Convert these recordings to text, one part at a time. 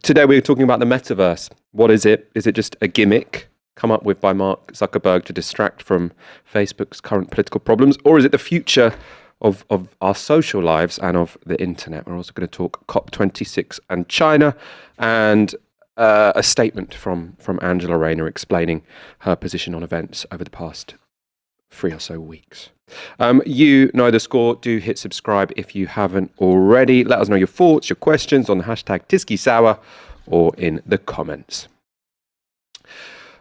Today we're talking about the metaverse. What is it? Is it just a gimmick come up with by Mark Zuckerberg to distract from Facebook's current political problems? Or is it the future of our social lives and of the internet? We're also going to talk COP26 and China, and a statement from Angela Rayner explaining her position on events over the past 3 or so weeks. You know the score. Do hit subscribe if you haven't already. Let us know your thoughts, your questions on the hashtag TiskiSour or in the comments.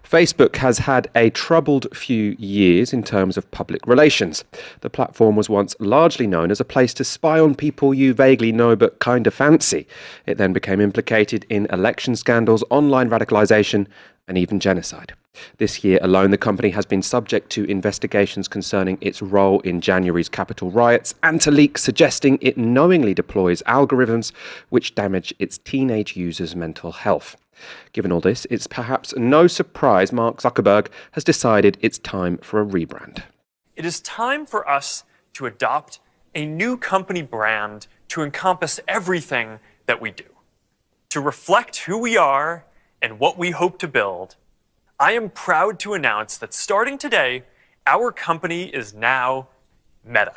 Facebook has had a troubled few years in terms of public relations. The platform was once largely known as a place to spy on people you vaguely know but kind of fancy. It then became implicated in election scandals, online radicalization, and even genocide. This year alone, the company has been subject to investigations concerning its role in January's Capitol riots and to leaks suggesting it knowingly deploys algorithms which damage its teenage users' mental health. Given all this, it's perhaps no surprise Mark Zuckerberg has decided it's time for a rebrand. It is time for us to adopt a new company brand to encompass everything that we do. To reflect who we are and what we hope to build, I am proud to announce that starting today, our company is now Meta.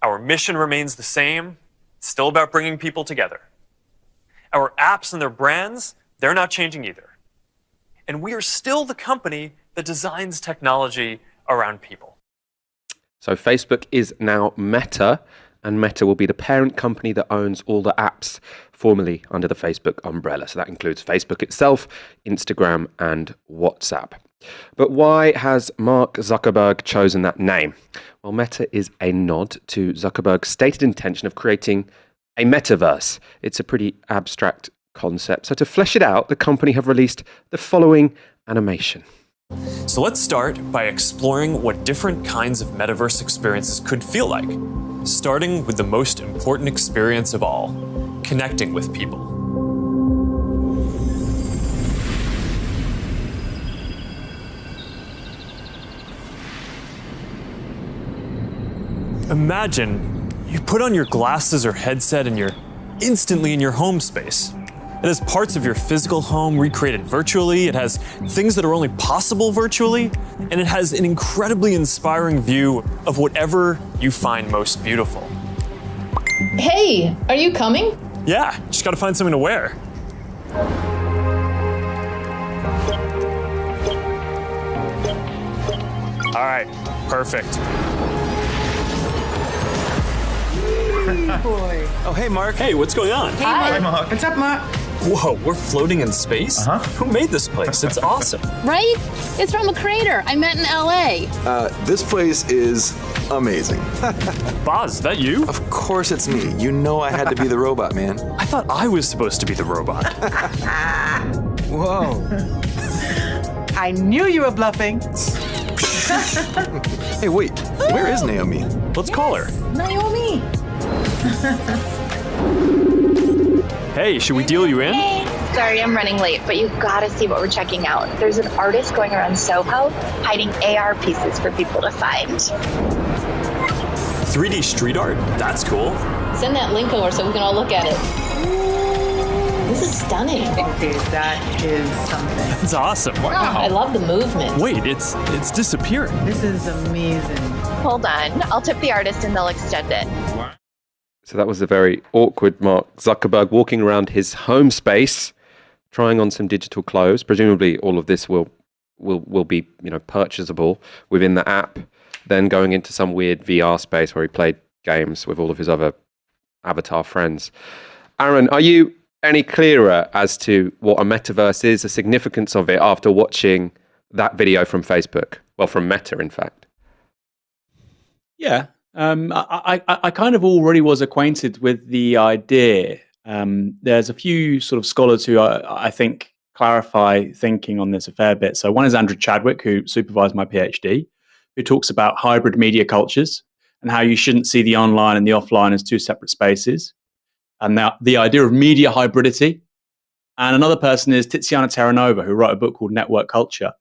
Our mission remains the same. It's still about bringing people together. Our apps and their brands, they're not changing either. And we are still the company that designs technology around people. So Facebook is now Meta, and Meta will be the parent company that owns all the apps formerly under the Facebook umbrella. So that includes Facebook itself, Instagram, and WhatsApp. But why has Mark Zuckerberg chosen that name? Well, Meta is a nod to Zuckerberg's stated intention of creating a metaverse. It's a pretty abstract concept. So to flesh it out, the company have released the following animation. So let's start by exploring what different kinds of metaverse experiences could feel like, starting with the most important experience of all, connecting with people. Imagine you put on your glasses or headset and you're instantly in your home space. It has parts of your physical home recreated virtually, it has things that are only possible virtually, and it has an incredibly inspiring view of whatever you find most beautiful. Hey, are you coming? Yeah, just gotta find something to wear. All right, perfect. Boy. Oh, hey, Mark. Hey, what's going on? Hi. Mark. What's up, Mark? Whoa, we're floating in space? Uh-huh. Who made this place? It's awesome. Right? It's from a crater I met in LA. This place is amazing. Boz, is that you? Of course it's me. You know I had to be the robot, man. I thought I was supposed to be the robot. Whoa. I knew you were bluffing. Hey, wait. Where is Naomi? Let's call her. Naomi. Hey, should we deal you in? Sorry, I'm running late, but you've got to see what we're checking out. There's an artist going around Soho hiding AR pieces for people to find. 3D street art? That's cool. Send that link over so we can all look at it. This is stunning. Dude, that is something. That's awesome. I love the movement. Wait, it's disappearing. This is amazing. Hold on, I'll tip the artist and they'll extend it. So that was a very awkward Mark Zuckerberg walking around his home space, trying on some digital clothes. Presumably all of this will be, purchasable within the app, then going into some weird VR space where he played games with all of his other avatar friends. Aaron, are you any clearer as to what a metaverse is, the significance of it after watching that video from Facebook? Well, from Meta, in fact. Yeah. I kind of already was acquainted with the idea. There's a few sort of scholars who I think clarify thinking on this a fair bit. So one is Andrew Chadwick, who supervised my PhD, who talks about hybrid media cultures and how you shouldn't see the online and the offline as two separate spaces. And the idea of media hybridity. And another person is Tiziana Terranova, who wrote a book called Network Culture.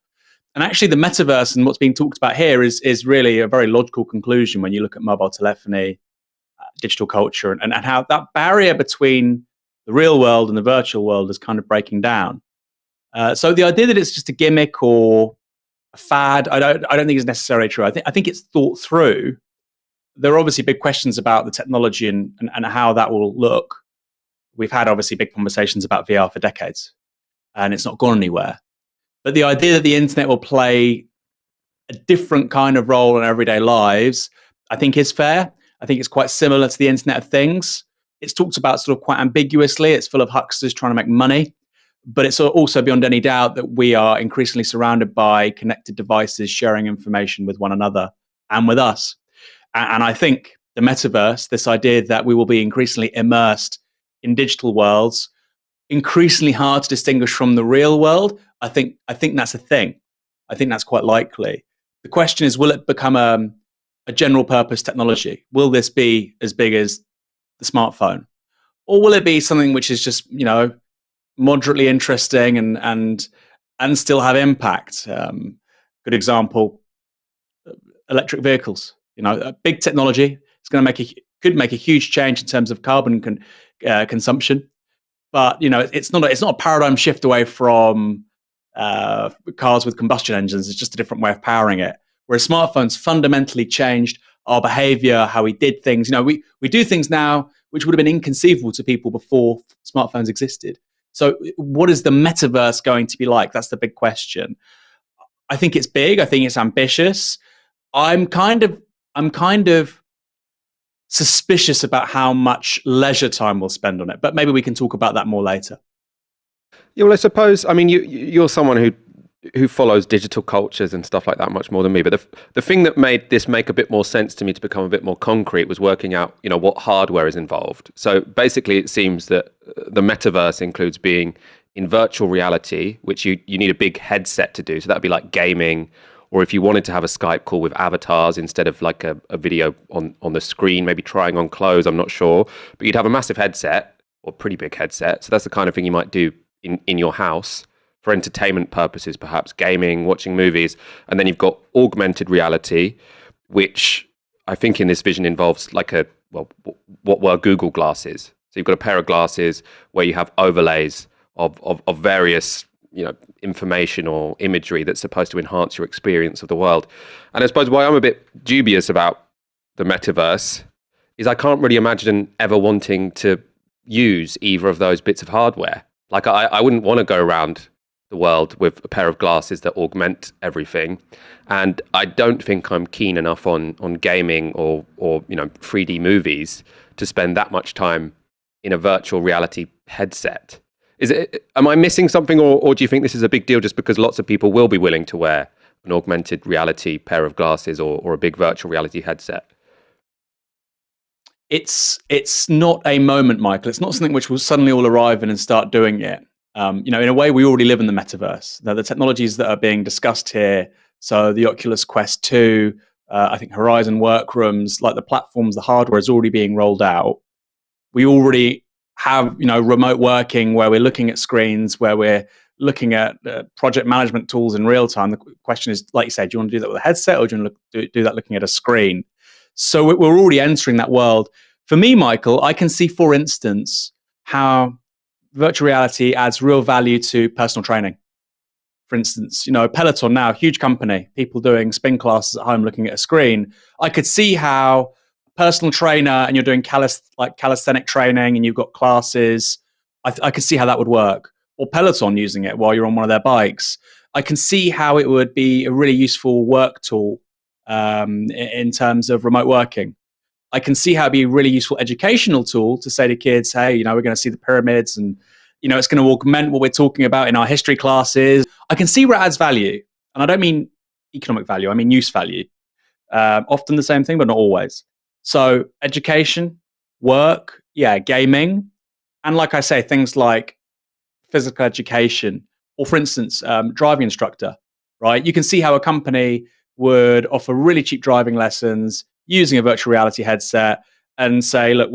And actually the metaverse and what's being talked about here is really a very logical conclusion when you look at mobile telephony, digital culture, and how that barrier between the real world and the virtual world is kind of breaking down. So the idea that it's just a gimmick or a fad, I don't think is necessarily true. I think it's thought through. There are obviously big questions about the technology and how that will look. We've had obviously big conversations about VR for decades, and it's not gone anywhere. But the idea that the internet will play a different kind of role in our everyday lives, I think is fair. I think it's quite similar to the Internet of Things. It's talked about sort of quite ambiguously. It's full of hucksters trying to make money. But it's also beyond any doubt that we are increasingly surrounded by connected devices sharing information with one another and with us. And I think the metaverse, this idea that we will be increasingly immersed in digital worlds, increasingly hard to distinguish from the real world, I think that's a thing. I think that's quite likely. The question is, will it become a general purpose technology? Will this be as big as the smartphone? Or will it be something which is just, moderately interesting and still have impact? Good example, electric vehicles. A big technology. It's going to could make a huge change in terms of carbon consumption, but it's not a paradigm shift away from cars with combustion engines. It's just a different way of powering it. Whereas smartphones fundamentally changed our behavior, how we did things. We do things now which would have been inconceivable to people before smartphones existed. So what is the metaverse going to be like? That's the big question. I think it's big. I think it's ambitious. I'm kind of suspicious about how much leisure time we'll spend on it, but maybe we can talk about that more later. Yeah, well, I suppose, you're someone who follows digital cultures and stuff like that much more than me. But the thing that made this make a bit more sense to me to become a bit more concrete was working out, what hardware is involved. So basically, it seems that the metaverse includes being in virtual reality, which you need a big headset to do. So that'd be like gaming, or if you wanted to have a Skype call with avatars instead of like a video on the screen, maybe trying on clothes, I'm not sure. But you'd have a massive headset, or pretty big headset. So that's the kind of thing you might do in your house for entertainment purposes, perhaps gaming, watching movies. And then you've got augmented reality, which I think in this vision involves like what were Google glasses. So you've got a pair of glasses where you have overlays of various, information or imagery that's supposed to enhance your experience of the world. And I suppose why I'm a bit dubious about the metaverse is I can't really imagine ever wanting to use either of those bits of hardware. Like I wouldn't want to go around the world with a pair of glasses that augment everything, and I don't think I'm keen enough on gaming or 3D movies to spend that much time in a virtual reality headset. Am I missing something, or do you think this is a big deal just because lots of people will be willing to wear an augmented reality pair of glasses or a big virtual reality headset? It's not a moment, Michael. It's not something which will suddenly all arrive in and start doing it. In a way, we already live in the metaverse. Now, the technologies that are being discussed here, so the Oculus Quest 2, I think Horizon Workrooms, like the platforms, the hardware is already being rolled out. We already have, remote working where we're looking at screens, where we're looking at project management tools in real time. The question is, like you said, do you want to do that with a headset, or do you want to do that looking at a screen? So we're already entering that world. For me, Michael, I can see, for instance, how virtual reality adds real value to personal training. For instance, Peloton now, huge company, people doing spin classes at home looking at a screen. I could see how a personal trainer, and you're doing calisthenic training and you've got classes, I could see how that would work. Or Peloton using it while you're on one of their bikes. I can see how it would be a really useful work tool in terms of remote working. I can see how it'd be a really useful educational tool to say to kids, hey, we're going to see the pyramids, and it's going to augment what we're talking about in our history classes. I can see where it adds value. And I don't mean economic value, I mean use value. Often the same thing, but not always. So education, work, gaming. And like I say, things like physical education, or for instance, driving instructor, right? You can see how a company would offer really cheap driving lessons using a virtual reality headset and say, look,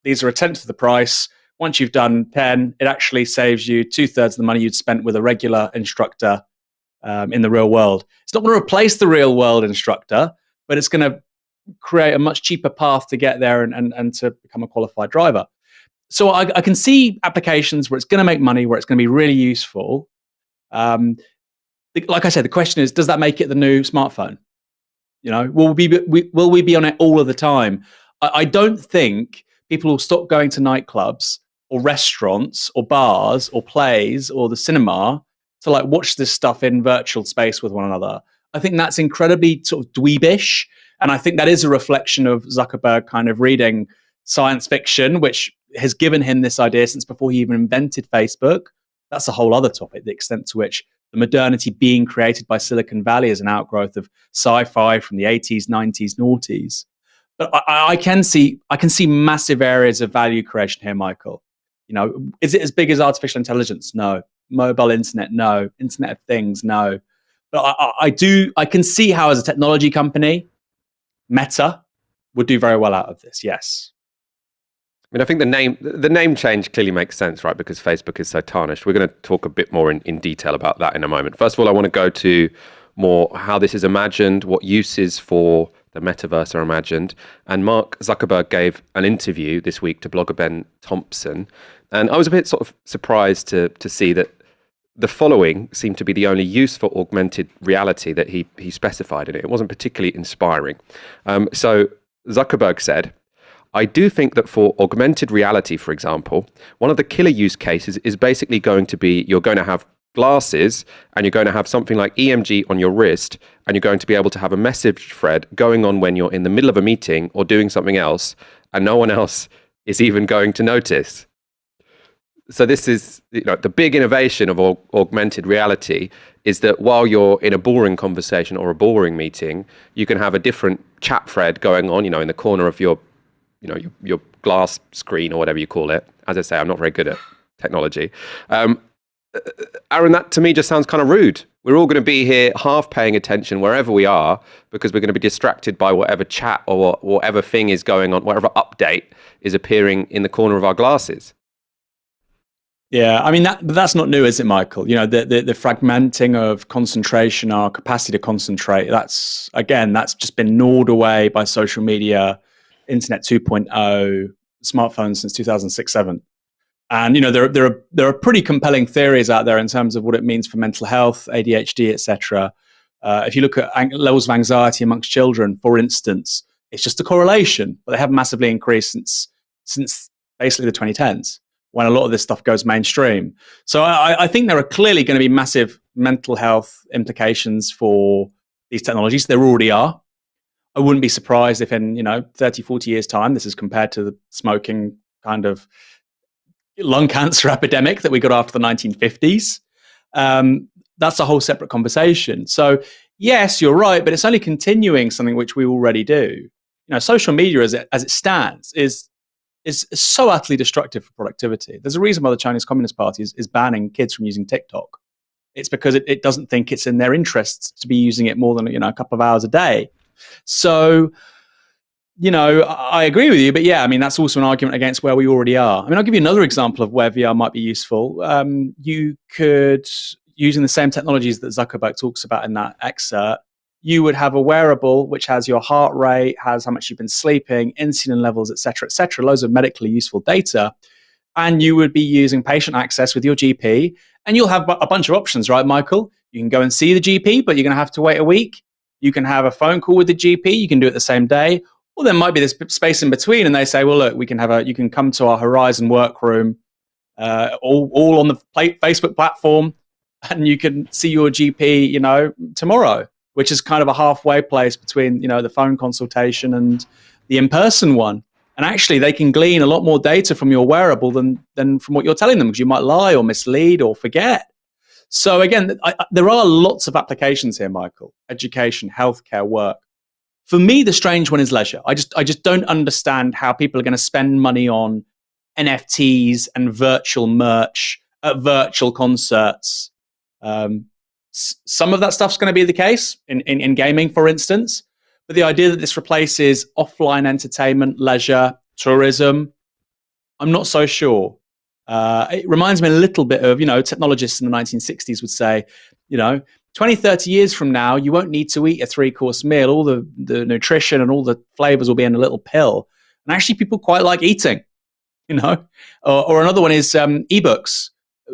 these are a tenth of the price. Once you've done 10, it actually saves you 2/3 of the money you'd spent with a regular instructor in the real world. It's not going to replace the real world instructor, but it's going to create a much cheaper path to get there and to become a qualified driver. So I can see applications where it's going to make money, where it's going to be really useful. Like I said, the question is, does that make it the new smartphone? Will we be on it all of the time? I don't think people will stop going to nightclubs or restaurants or bars or plays or the cinema to like watch this stuff in virtual space with one another. I think that's incredibly sort of dweebish. And I think that is a reflection of Zuckerberg kind of reading science fiction, which has given him this idea since before he even invented Facebook. That's a whole other topic, the extent to which the modernity being created by Silicon Valley is an outgrowth of sci-fi from the 80s, 90s, noughties. But I can see massive areas of value creation here, Michael. Is it as big as artificial intelligence? No. Mobile internet? No. Internet of Things? No. But I can see how, as a technology company, Meta would do very well out of this. Yes. I mean, I think the name change clearly makes sense, right? Because Facebook is so tarnished. We're going to talk a bit more in detail about that in a moment. First of all, I want to go to more how this is imagined, what uses for the metaverse are imagined. And Mark Zuckerberg gave an interview this week to blogger Ben Thompson. And I was a bit sort of surprised to see that the following seemed to be the only use for augmented reality that he specified in it. It wasn't particularly inspiring. So Zuckerberg said, I do think that for augmented reality, for example, one of the killer use cases is basically going to be you're going to have glasses and you're going to have something like EMG on your wrist and you're going to be able to have a message thread going on when you're in the middle of a meeting or doing something else and no one else is even going to notice. So this is, the big innovation of augmented reality is that while you're in a boring conversation or a boring meeting, you can have a different chat thread going on, in the corner of your glass screen or whatever you call it. As I say, I'm not very good at technology. Aaron, that to me just sounds kind of rude. We're all going to be here half paying attention wherever we are because we're going to be distracted by whatever chat or whatever thing is going on, whatever update is appearing in the corner of our glasses. Yeah, I mean, that's not new, is it, Michael? The fragmenting of concentration, our capacity to concentrate, that's just been gnawed away by social media, Internet 2.0, smartphones since 2006-07. And, there are pretty compelling theories out there in terms of what it means for mental health, ADHD, etc. If you look at levels of anxiety amongst children, for instance, it's just a correlation, but they have massively increased since basically the 2010s. When a lot of this stuff goes mainstream. So I think there are clearly going to be massive mental health implications for these technologies. There already are. I wouldn't be surprised if in 30, 40 years' time, this is compared to the smoking kind of lung cancer epidemic that we got after the 1950s. That's a whole separate conversation. So yes, you're right, but it's only continuing something which we already do. Social media as it stands is so utterly destructive for productivity. There's a reason why the Chinese Communist Party is banning kids from using TikTok. It's because it doesn't think it's in their interests to be using it more than a couple of hours a day. So, I agree with you, but yeah, I mean, that's also an argument against where we already are. I mean, I'll give you another example of where VR might be useful. You could, using the same technologies that Zuckerberg talks about in that excerpt, you would have a wearable which has your heart rate, has how much you've been sleeping, insulin levels, et cetera, loads of medically useful data. And you would be using patient access with your GP. And you'll have a bunch of options, right, Michael? You can go and see the GP, but you're going to have to wait a week. You can have a phone call with the GP. You can do it the same day. Or there might be this space in between. And they say, well, look, you can come to our Horizon workroom, all on the Facebook platform. And you can see your GP, tomorrow, which is kind of a halfway place between, the phone consultation and the in-person one. And actually, they can glean a lot more data from your wearable than from what you're telling them, because you might lie or mislead or forget. So again, there are lots of applications here, Michael. Education, healthcare, work. For me, the strange one is leisure. I just don't understand how people are going to spend money on NFTs and virtual merch at virtual concerts. Some of that stuff's going to be the case in gaming, for instance. But the idea that this replaces offline entertainment, leisure, tourism, I'm not so sure. It reminds me a little bit of, technologists in the 1960s would say, 20, 30 years from now, you won't need to eat a 3-course meal. All the nutrition and all the flavors will be in a little pill. And actually, people quite like eating. you know. Or another one is ebooks.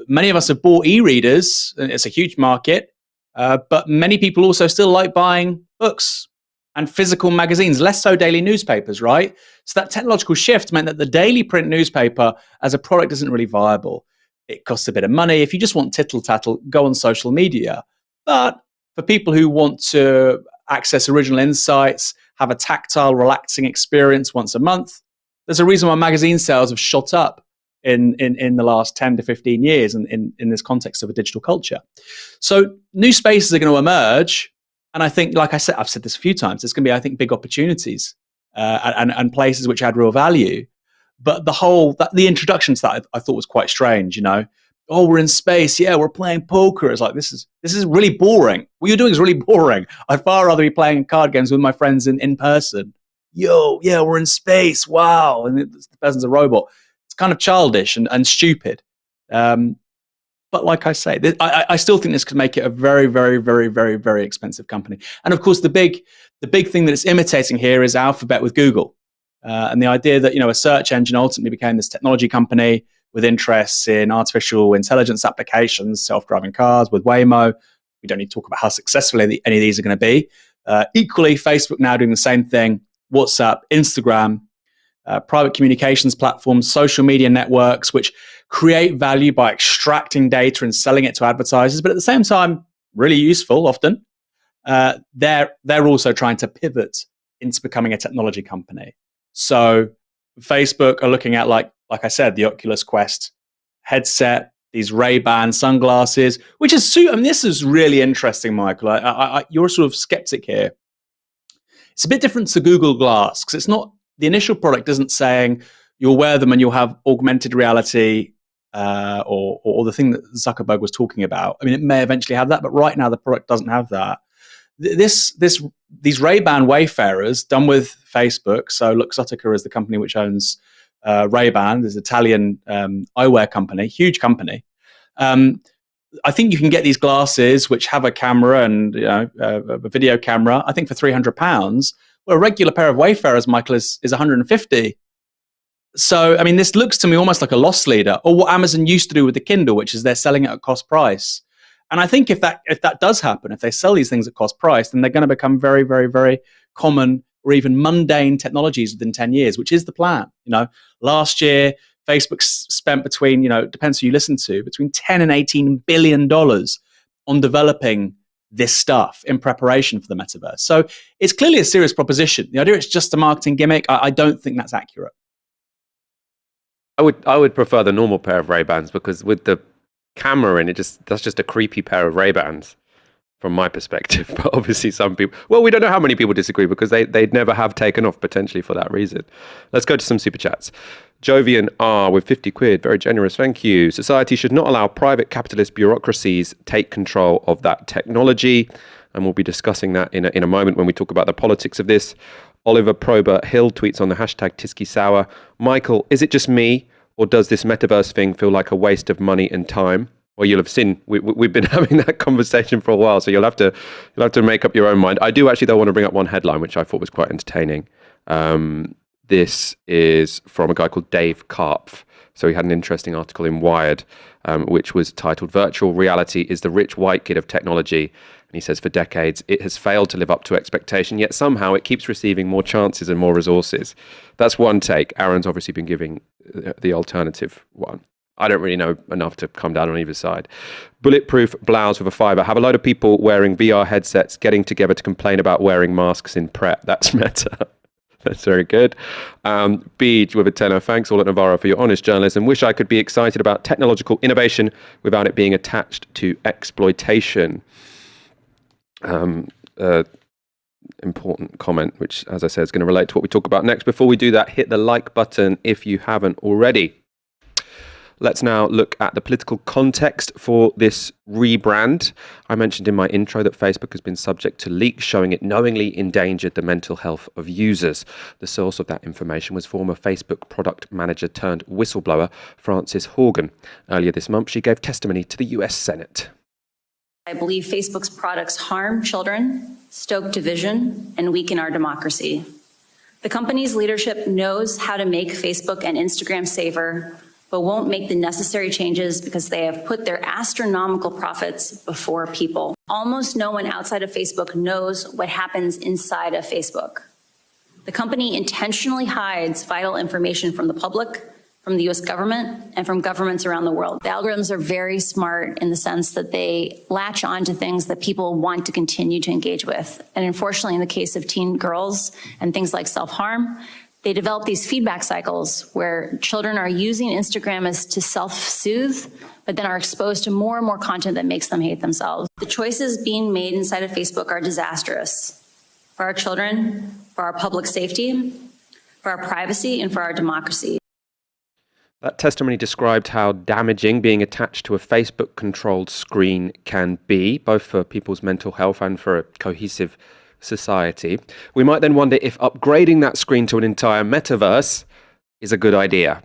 Many of us have bought e-readers, and it's a huge market, but many people also still like buying books and physical magazines, less so daily newspapers, right? So that technological shift meant that the daily print newspaper as a product isn't really viable. It costs a bit of money. If you just want tittle-tattle, go on social media. But for people who want to access original insights, have a tactile, relaxing experience once a month, there's a reason why magazine sales have shot up in the last 10 to 15 years in this context of a digital culture. So new spaces are going to emerge. And I think, like I said, I've said this a few times, there's going to be, I think, big opportunities and places which add real value. But the introduction to that I thought was quite strange, you know. Oh, we're in space. Yeah, we're playing poker. It's like, this is really boring. What you're doing is really boring. I'd far rather be playing card games with my friends in person. Yo, yeah, we're in space. Wow. And the person's a robot. It's kind of childish and stupid. But like I say, I still think this could make it a very, very, very, very, very expensive company. And of course, the big thing that it's imitating here is Alphabet with Google. And the idea that, you know, a search engine ultimately became this technology company with interests in artificial intelligence applications, self-driving cars with Waymo. We don't need to talk about how successful any of these are going to be. Equally, Facebook now doing the same thing. WhatsApp, Instagram, private communications platforms, social media networks, which create value by extracting data and selling it to advertisers, but at the same time, really useful often. They're also trying to pivot into becoming a technology company. So Facebook are looking at, like I said, the Oculus Quest headset, these Ray-Ban sunglasses, which is, I mean, this is really interesting, Michael. You're a sort of skeptic here. It's a bit different to Google Glass because it's not, the initial product isn't saying you'll wear them and you'll have augmented reality or the thing that Zuckerberg was talking about. I mean, it may eventually have that, but right now the product doesn't have that. These Ray-Ban Wayfarers done with Facebook. So Luxottica is the company which owns Ray-Ban, this Italian eyewear company, huge company. I think you can get these glasses which have a camera and a video camera, I think for £300. Well, a regular pair of Wayfarers, Michael, is 150. So, I mean, this looks to me almost like a loss leader, or what Amazon used to do with the Kindle, which is they're selling it at cost price. And I think if that does happen, if they sell these things at cost price, then they're going to become very, very, very common or even mundane technologies within 10 years, which is the plan. You know, last year, Facebook spent between, depends who you listen to, between 10 and $18 billion on developing this stuff in preparation for the metaverse. So it's clearly a serious proposition. The idea it's just a marketing gimmick, I don't think that's accurate. I would prefer the normal pair of Ray-Bans because with the camera in it, that's just a creepy pair of Ray-Bans from my perspective. But obviously some people, well, we don't know how many people disagree because they'd never have taken off potentially for that reason. Let's go to some super chats. Jovian R with 50 quid, very generous, thank you. Society should not allow private capitalist bureaucracies take control of that technology. And we'll be discussing that in a moment when we talk about the politics of this. Oliver Prober Hill tweets on the hashtag Tisky Sour. Michael, is it just me, or does this metaverse thing feel like a waste of money and time? Well, you'll have seen we've been having that conversation for a while, so you'll have to make up your own mind. I do actually though want to bring up one headline which I thought was quite entertaining. This is from a guy called Dave Karpf. So he had an interesting article in Wired, which was titled "Virtual Reality is the Rich White Kid of Technology." And he says, for decades, it has failed to live up to expectation, yet somehow it keeps receiving more chances and more resources. That's one take. Aaron's obviously been giving the alternative one. I don't really know enough to come down on either side. Bulletproof blouse with a fiver. Have a load of people wearing VR headsets getting together to complain about wearing masks in prep. That's meta. That's very good. Beej with a tenner. Thanks all at Novara for your honest journalism. Wish I could be excited about technological innovation without it being attached to exploitation. Important comment, which, as I said, is going to relate to what we talk about next. Before we do that, hit the like button if you haven't already. Let's now look at the political context for this rebrand. I mentioned in my intro that Facebook has been subject to leaks showing it knowingly endangered the mental health of users. The source of that information was former Facebook product manager turned whistleblower Frances Horgan. Earlier this month, she gave testimony to the US Senate. I believe Facebook's products harm children, stoke division, and weaken our democracy. The company's leadership knows how to make Facebook and Instagram safer, but won't make the necessary changes because they have put their astronomical profits before people. Almost no one outside of Facebook knows what happens inside of Facebook. The company intentionally hides vital information from the public, from the US government, and from governments around the world. The algorithms are very smart in the sense that they latch on to things that people want to continue to engage with. And unfortunately, in the case of teen girls and things like self-harm, they develop these feedback cycles where children are using Instagram as to self-soothe, but then are exposed to more and more content that makes them hate themselves. The choices being made inside of Facebook are disastrous for our children, for our public safety, for our privacy, and for our democracy. That testimony described how damaging being attached to a Facebook-controlled screen can be, both for people's mental health and for a cohesive society. We might then wonder if upgrading that screen to an entire metaverse is a good idea.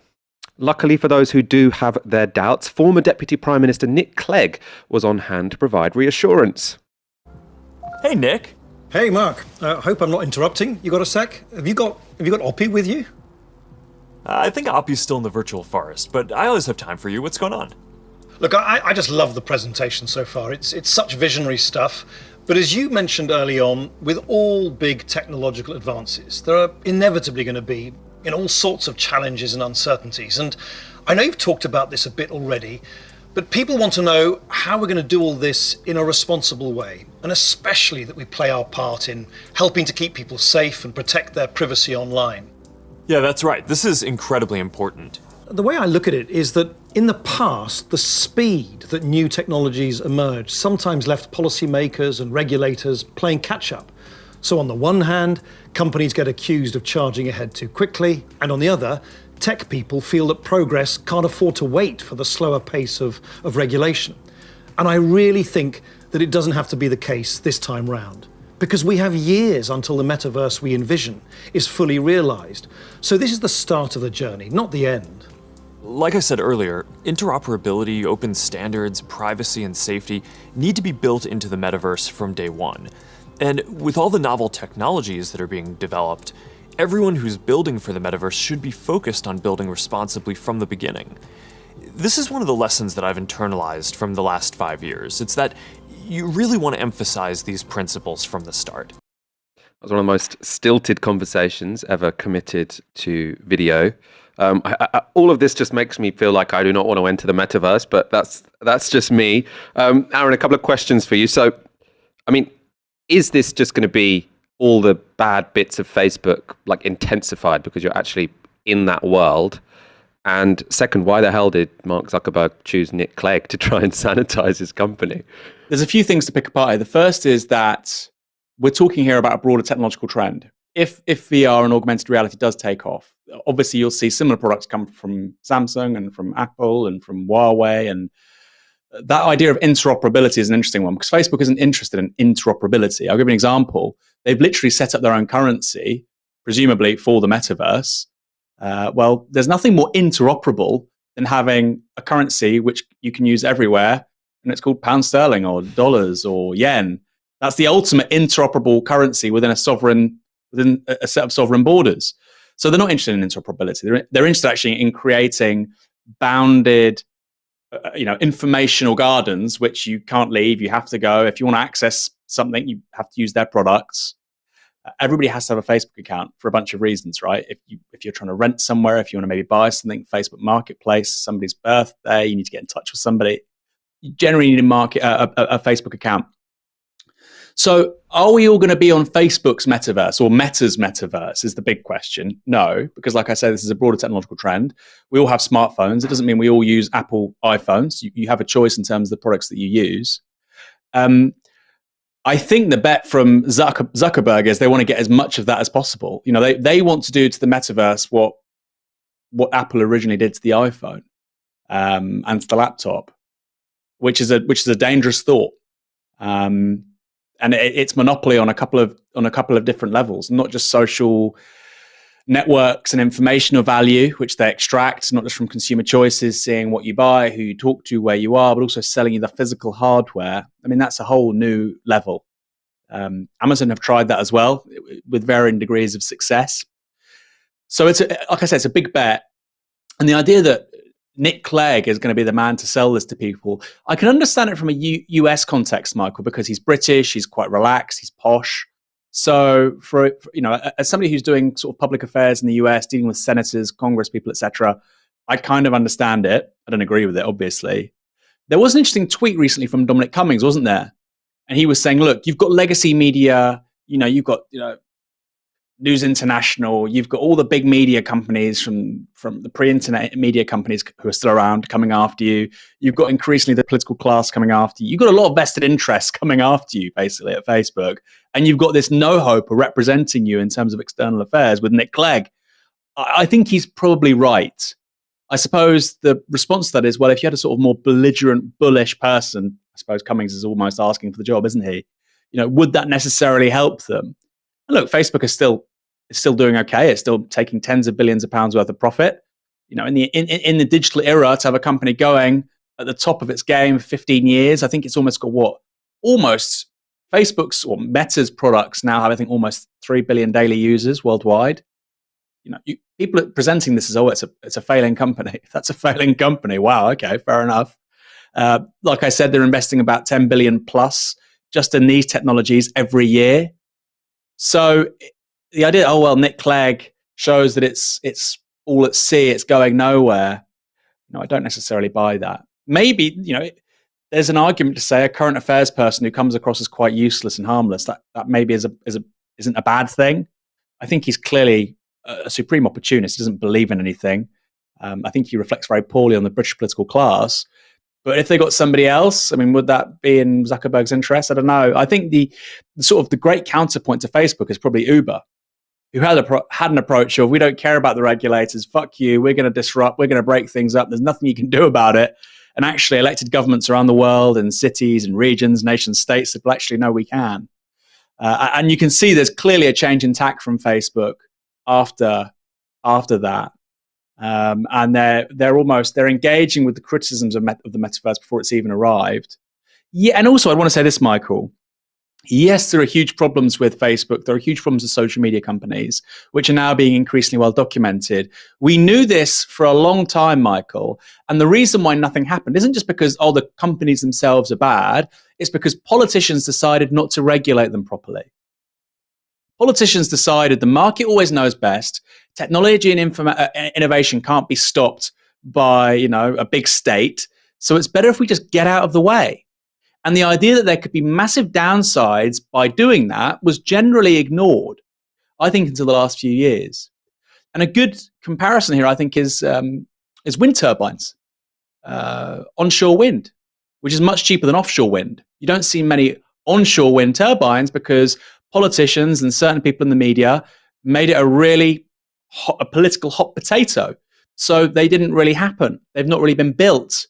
Luckily for those who do have their doubts, former Deputy Prime Minister Nick Clegg was on hand to provide reassurance. Hey, Nick. Hey, Mark. Hope I'm not interrupting. You got a sec? Have you got Oppie with you? I think Oppie's still in the virtual forest, but I always have time for you. What's going on? Look, I just love the presentation so far. It's such visionary stuff. But as you mentioned early on, with all big technological advances, there are inevitably going to be all sorts of challenges and uncertainties. And I know you've talked about this a bit already, but people want to know how we're going to do all this in a responsible way, and especially that we play our part in helping to keep people safe and protect their privacy online. Yeah, that's right. This is incredibly important. The way I look at it is that in the past, the speed that new technologies emerged sometimes left policymakers and regulators playing catch up. So on the one hand, companies get accused of charging ahead too quickly, and on the other, tech people feel that progress can't afford to wait for the slower pace of regulation. And I really think that it doesn't have to be the case this time round, because we have years until the metaverse we envision is fully realized. So this is the start of the journey, not the end. Like I said earlier, interoperability, open standards, privacy, and safety need to be built into the metaverse from day one. And with all the novel technologies that are being developed, everyone who's building for the metaverse should be focused on building responsibly from the beginning. This is one of the lessons that I've internalized from the last 5 years. It's that you really want to emphasize these principles from the start. That was one of the most stilted conversations ever committed to video. All of this just makes me feel like I do not want to enter the metaverse, but that's just me. Aaron, a couple of questions for you. So, I mean, is this just going to be all the bad bits of Facebook like intensified because you're actually in that world? And second, why the hell did Mark Zuckerberg choose Nick Clegg to try and sanitize his company? There's a few things to pick apart here. The first is that we're talking here about a broader technological trend. If VR and augmented reality does take off, obviously you'll see similar products come from Samsung and from Apple and from Huawei. And that idea of interoperability is an interesting one because Facebook isn't interested in interoperability. I'll give you an example. They've literally set up their own currency, presumably for the metaverse. Well, there's nothing more interoperable than having a currency which you can use everywhere, and it's called pound sterling or dollars or yen. That's the ultimate interoperable currency within a set of sovereign borders. So they're not interested in interoperability. They're interested actually in creating bounded, informational gardens which you can't leave. You have to go if you want to access something. You have to use their products. Everybody has to have a Facebook account for a bunch of reasons, right? If you're trying to rent somewhere, if you want to maybe buy something, Facebook Marketplace, somebody's birthday, you need to get in touch with somebody. You generally need a Facebook account. So are we all going to be on Facebook's metaverse or Meta's metaverse is the big question. No, because like I said, this is a broader technological trend. We all have smartphones. It doesn't mean we all use Apple iPhones. You have a choice in terms of the products that you use. I think the bet from Zuckerberg is they want to get as much of that as possible. They want to do to the metaverse what Apple originally did to the iPhone and to the laptop, which is a dangerous thought. And it's monopoly on a couple of different levels, not just social networks and informational value, which they extract, not just from consumer choices, seeing what you buy, who you talk to, where you are, but also selling you the physical hardware. I mean, that's a whole new level. Amazon have tried that as well with varying degrees of success. So like I said, it's a big bet. And the idea that Nick Clegg is going to be the man to sell this to people, I can understand it from a US context, Michael, because he's British, he's quite relaxed, he's posh. So for as somebody who's doing sort of public affairs in the US, dealing with senators, Congress people, etc., I kind of understand it. I don't agree with it, obviously. There was an interesting tweet recently from Dominic Cummings, wasn't there? And he was saying, look, you've got legacy media, you've got, News International, you've got all the big media companies from the pre-internet media companies who are still around coming after you. You've got increasingly the political class coming after you. You've got a lot of vested interests coming after you, basically, at Facebook. And you've got this no hope of representing you in terms of external affairs with Nick Clegg. I think he's probably right. I suppose the response to that is, well, if you had a sort of more belligerent, bullish person, I suppose Cummings is almost asking for the job, isn't he? Would that necessarily help them? And look, Facebook is still doing okay. It's still taking tens of billions of pounds worth of profit. In the digital era, to have a company going at the top of its game for 15 years, I think it's almost got almost Facebook's or Meta's products now have, I think, almost 3 billion daily users worldwide. People are presenting this as, it's a failing company. If that's a failing company, wow, okay, fair enough. Like I said, they're investing about 10 billion plus just in these technologies every year. So the idea, Nick Clegg shows that it's all at sea, it's going nowhere. I don't necessarily buy that. Maybe, there's an argument to say a current affairs person who comes across as quite useless and harmless, that maybe isn't a bad thing. I think he's clearly a supreme opportunist. He doesn't believe in anything. I think he reflects very poorly on the British political class. But if they got somebody else, would that be in Zuckerberg's interest? I don't know. I think the great counterpoint to Facebook is probably Uber, who had an approach of, we don't care about the regulators, fuck you, we're going to disrupt, we're going to break things up, there's nothing you can do about it. And actually elected governments around the world and cities and regions, nation states said, well, actually, no, we can. And you can see there's clearly a change in tack from Facebook after that. And they're engaging with the criticisms of the metaverse before it's even arrived. Yeah, and also I want to say this, Michael. Yes, there are huge problems with Facebook. There are huge problems with social media companies, which are now being increasingly well documented. We knew this for a long time, Michael. And the reason why nothing happened isn't just because, the companies themselves are bad. It's because politicians decided not to regulate them properly. Politicians decided the market always knows best. Technology and innovation can't be stopped by, a big state. So it's better if we just get out of the way. And the idea that there could be massive downsides by doing that was generally ignored, I think, until the last few years. And a good comparison here, I think, is wind turbines, onshore wind, which is much cheaper than offshore wind. You don't see many onshore wind turbines because politicians and certain people in the media made it a political hot potato. So they didn't really happen. They've not really been built.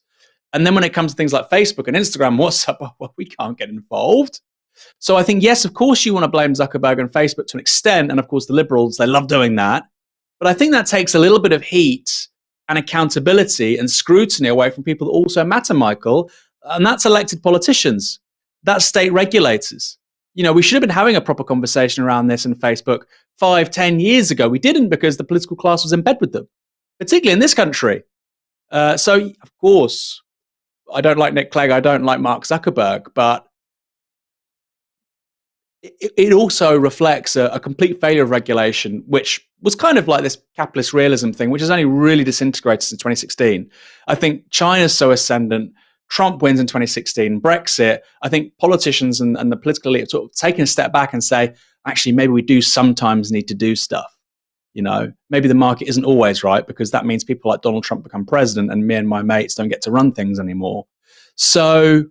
And then when it comes to things like Facebook and Instagram, WhatsApp, well, we can't get involved. So I think, yes, of course, you want to blame Zuckerberg and Facebook to an extent. And of course, the liberals, they love doing that. But I think that takes a little bit of heat and accountability and scrutiny away from people that also matter, Michael. And that's elected politicians. That's state regulators. We should have been having a proper conversation around this in Facebook 5-10 years ago. We didn't, because the political class was in bed with them, particularly in this country. So, of course, I don't like Nick Clegg, I don't like Mark Zuckerberg, but it also reflects a complete failure of regulation, which was kind of like this capitalist realism thing, which has only really disintegrated since 2016. I think China's so ascendant. Trump wins in 2016, Brexit. I think politicians and the political elite have sort of taken a step back and say, actually, maybe we do sometimes need to do stuff. Maybe the market isn't always right, because that means people like Donald Trump become president and me and my mates don't get to run things anymore. So,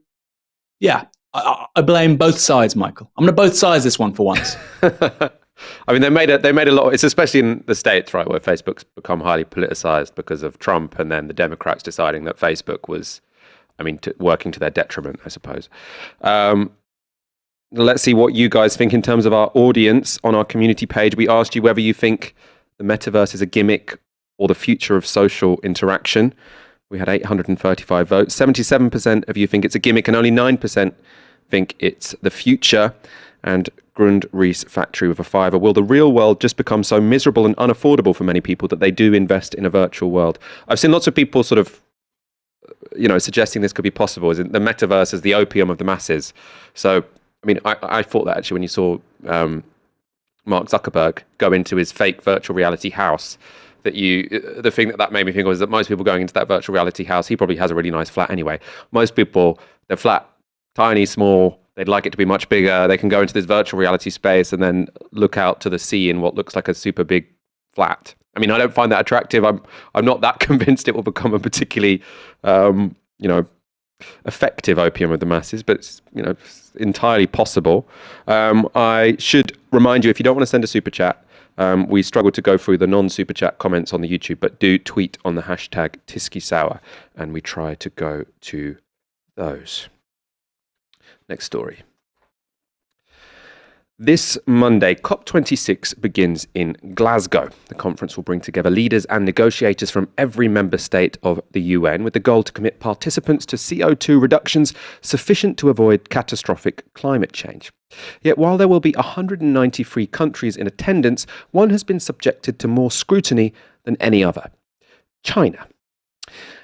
yeah, I blame both sides, Michael. I'm going to both sides this one for once. They made a lot. It's especially in the States, right, where Facebook's become highly politicized because of Trump, and then the Democrats deciding that Facebook was, working to their detriment, I suppose. Let's see what you guys think in terms of our audience. On our community page, we asked you whether you think the metaverse is a gimmick or the future of social interaction. We had 835 votes. 77% of you think it's a gimmick, and only 9% think it's the future. And Reese factory with a fiver? Will the real world just become so miserable and unaffordable for many people that they do invest in a virtual world? I've seen lots of people sort of, suggesting this could be possible. Is the metaverse is the opium of the masses. So, I mean, I thought that actually when you saw Mark Zuckerberg go into his fake virtual reality house, the thing that made me think was that most people going into that virtual reality house, he probably has a really nice flat anyway. Most people, they're flat, tiny, small. They'd like it to be much bigger. They can go into this virtual reality space and then look out to the sea in what looks like a super big flat. I mean, I don't find that attractive. I'm not that convinced it will become a particularly, effective opium of the masses, but it's, entirely possible. I should remind you, if you don't want to send a super chat, we struggle to go through the non-super chat comments on the YouTube, but do tweet on the hashtag TiskiSour, and we try to go to those. Next story. This Monday, COP26 begins in Glasgow. The conference will bring together leaders and negotiators from every member state of the UN with the goal to commit participants to CO2 reductions sufficient to avoid catastrophic climate change. Yet while there will be 193 countries in attendance, one has been subjected to more scrutiny than any other: China.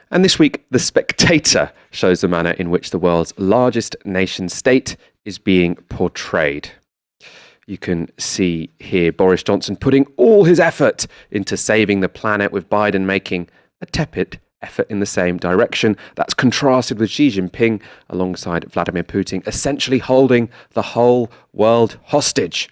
And this week, The Spectator shows the manner in which the world's largest nation state is being portrayed. You can see here Boris Johnson putting all his effort into saving the planet, with Biden making a tepid effort in the same direction. That's contrasted with Xi Jinping alongside Vladimir Putin, essentially holding the whole world hostage.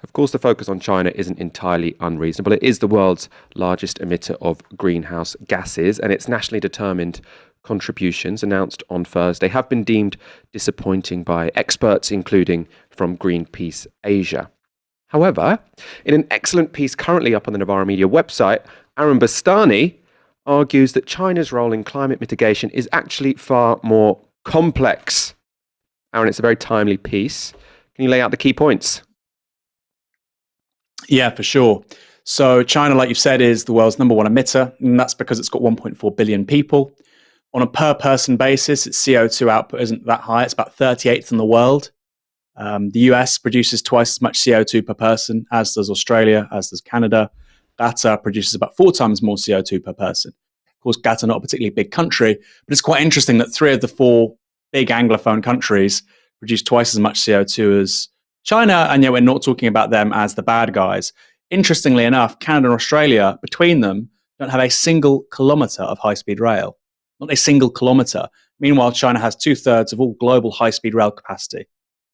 Of course, the focus on China isn't entirely unreasonable. It is the world's largest emitter of greenhouse gases, and its nationally determined contributions announced on Thursday have been deemed disappointing by experts, including from Greenpeace Asia. However, in an excellent piece currently up on the Novara Media website, Bastani argues that China's role in climate mitigation is actually far more complex. Aaron, it's a very timely piece. Can you lay out the key points? Yeah, for sure. So China, like you've said, is the world's number one emitter, and that's because it's got 1.4 billion people. On a per person basis, its CO2 output isn't that high. It's about 38th in the world. The US produces twice as much CO2 per person, as does Australia, as does Canada. Qatar produces about 4 times more CO2 per person. Of course, Qatar not a particularly big country, but it's quite interesting that 3 of the 4 big Anglophone countries produce twice as much CO2 as China, and yet we're not talking about them as the bad guys. Interestingly enough, Canada and Australia, between them, don't have a single kilometre of high-speed rail. Not a single kilometre. Meanwhile, China has 2/3 of all global high-speed rail capacity.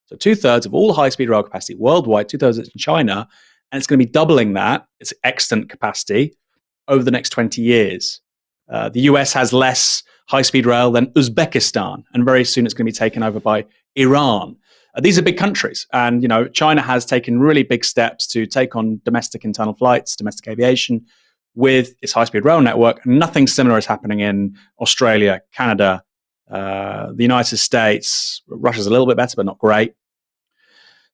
So 2/3 of all high-speed rail capacity worldwide, 2/3 in China, and it's going to be doubling that, its extant capacity, over the next 20 years. The US has less high-speed rail than Uzbekistan, and very soon it's going to be taken over by Iran. These are big countries, and China has taken really big steps to take on domestic internal flights, domestic aviation, with its high-speed rail network. Nothing similar is happening in Australia, Canada, the United States. Russia's a little bit better, but not great.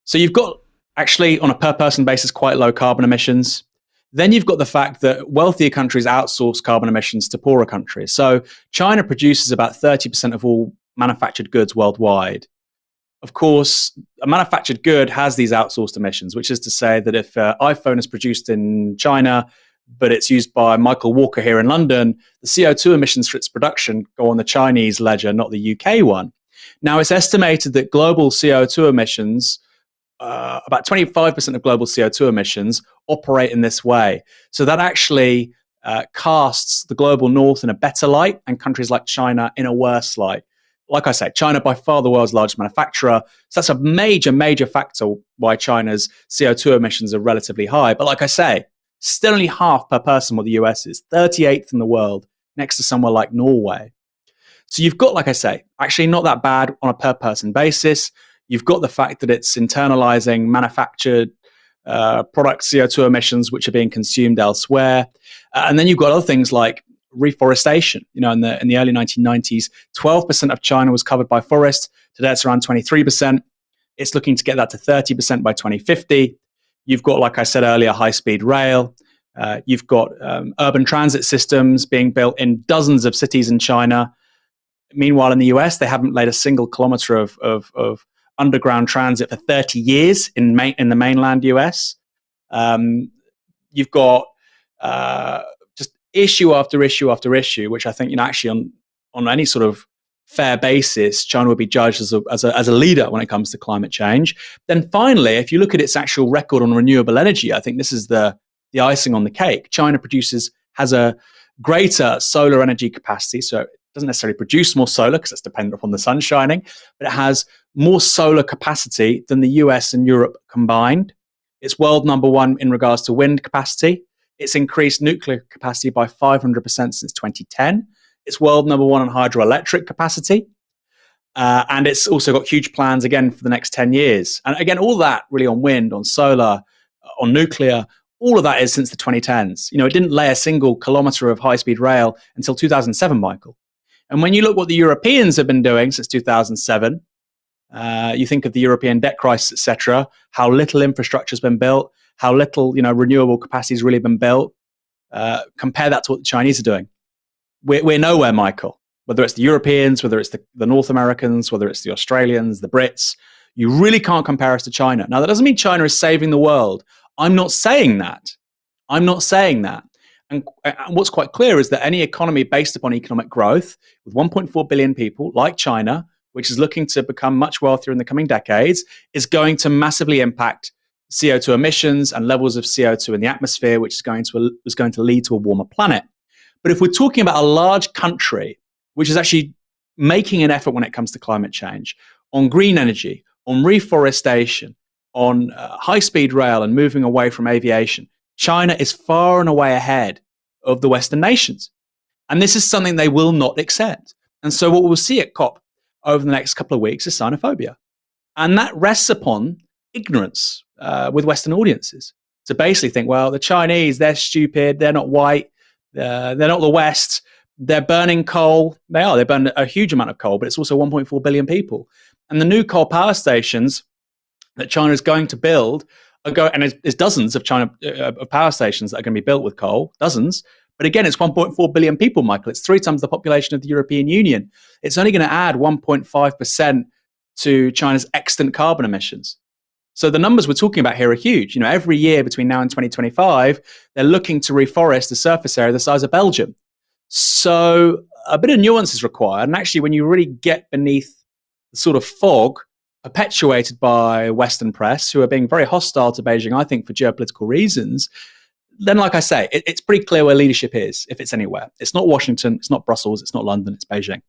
So you've got, actually, on a per-person basis, quite low carbon emissions. Then you've got the fact that wealthier countries outsource carbon emissions to poorer countries. So China produces about 30% of all manufactured goods worldwide. Of course, a manufactured good has these outsourced emissions, which is to say that if an iPhone is produced in China, but it's used by Michael Walker here in London, the CO2 emissions for its production go on the Chinese ledger, not the UK one. Now, it's estimated that global CO2 emissions, about 25% of global CO2 emissions operate in this way. So that actually casts the global north in a better light and countries like China in a worse light. Like I say, China by far the world's largest manufacturer. So that's a major, major factor why China's CO2 emissions are relatively high. But like I say, still only half per person what the US is, 38th in the world, next to somewhere like Norway. So you've got, like I say, actually not that bad on a per person basis. You've got the fact that it's internalizing manufactured product CO2 emissions, which are being consumed elsewhere. And then you've got other things like reforestation. In the early 1990s, 12% of China was covered by forest. Today it's around 23%. It's looking to get that to 30% by 2050. You've got, like I said earlier, high-speed rail. You've got urban transit systems being built in dozens of cities in China. Meanwhile, in the US, they haven't laid a single kilometer of underground transit for 30 years in the mainland US. You've got just issue after issue after issue, which I think, actually on any sort of fair basis, China would be judged as a leader when it comes to climate change. Then finally, if you look at its actual record on renewable energy, I think this is the icing on the cake. China has a greater solar energy capacity, so it doesn't necessarily produce more solar because it's dependent upon the sun shining, but it has more solar capacity than the US and Europe combined. It's world number one in regards to wind capacity. It's increased nuclear capacity by 500% since 2010. It's world number one on hydroelectric capacity. And it's also got huge plans again for the next 10 years. And again, all that really on wind, on solar, on nuclear, all of that is since the 2010s. It didn't lay a single kilometer of high-speed rail until 2007, Michael. And when you look what the Europeans have been doing since 2007, you think of the European debt crisis, etc., how little infrastructure has been built, how little renewable capacity has really been built. Compare that to what the Chinese are doing. We're nowhere, Michael. Whether it's the Europeans, whether it's the North Americans, whether it's the Australians, the Brits, you really can't compare us to China. Now, that doesn't mean China is saving the world. I'm not saying that. And what's quite clear is that any economy based upon economic growth, with 1.4 billion people, like China, which is looking to become much wealthier in the coming decades, is going to massively impact CO2 emissions and levels of CO2 in the atmosphere, which is going to lead to a warmer planet. But if we're talking about a large country which is actually making an effort when it comes to climate change, on green energy, on reforestation, on high-speed rail and moving away from aviation, China is far and away ahead of the Western nations. And this is something they will not accept. And so what we'll see at COP over the next couple of weeks is Sinophobia. And that rests upon ignorance with Western audiences. To basically think, well, the Chinese, they're stupid, they're not white, they're not the West, they're burning coal. They burn a huge amount of coal, but it's also 1.4 billion people. And the new coal power stations that China is going to build and there's dozens of power stations that are going to be built with coal, dozens. But again, it's 1.4 billion people, Michael. It's 3 times the population of the European Union. It's only going to add 1.5% to China's extant carbon emissions. So the numbers we're talking about here are huge. Every year between now and 2025, they're looking to reforest a surface area the size of Belgium. So a bit of nuance is required. And actually, when you really get beneath the sort of fog perpetuated by Western press, who are being very hostile to Beijing, I think, for geopolitical reasons, then, like I say, it's pretty clear where leadership is, if it's anywhere. It's not Washington, it's not Brussels, it's not London, it's Beijing.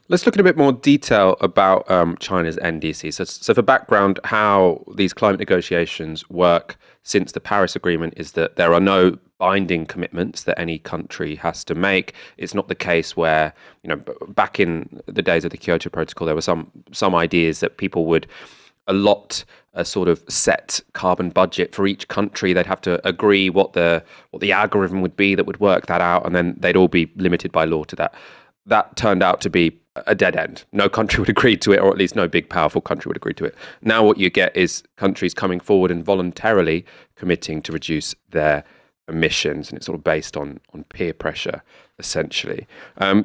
Let's look in a bit more detail about China's NDC. So for background, how these climate negotiations work since the Paris Agreement is that there are no binding commitments that any country has to make. It's not the case where, back in the days of the Kyoto Protocol, there were some ideas that people would allot a sort of set carbon budget for each country. They'd have to agree what the algorithm would be that would work that out, and then they'd all be limited by law to that. That turned out to be a dead end. No country would agree to it, or at least no big, powerful country would agree to it. Now what you get is countries coming forward and voluntarily committing to reduce their emissions, and it's sort of based on peer pressure, essentially.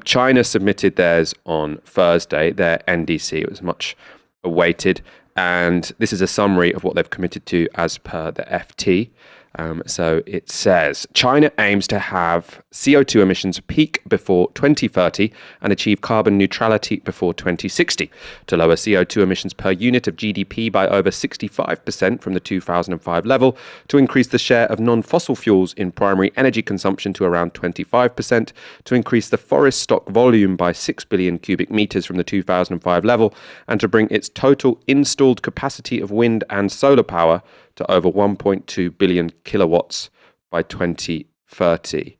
China submitted theirs on Thursday, their NDC. It was much awaited, and this is a summary of what they've committed to as per the FT. So it says, China aims to have CO2 emissions peak before 2030 and achieve carbon neutrality before 2060, to lower CO2 emissions per unit of GDP by over 65% from the 2005 level, to increase the share of non-fossil fuels in primary energy consumption to around 25%, to increase the forest stock volume by 6 billion cubic meters from the 2005 level, and to bring its total installed capacity of wind and solar power to over 1.2 billion kilowatts by 2030.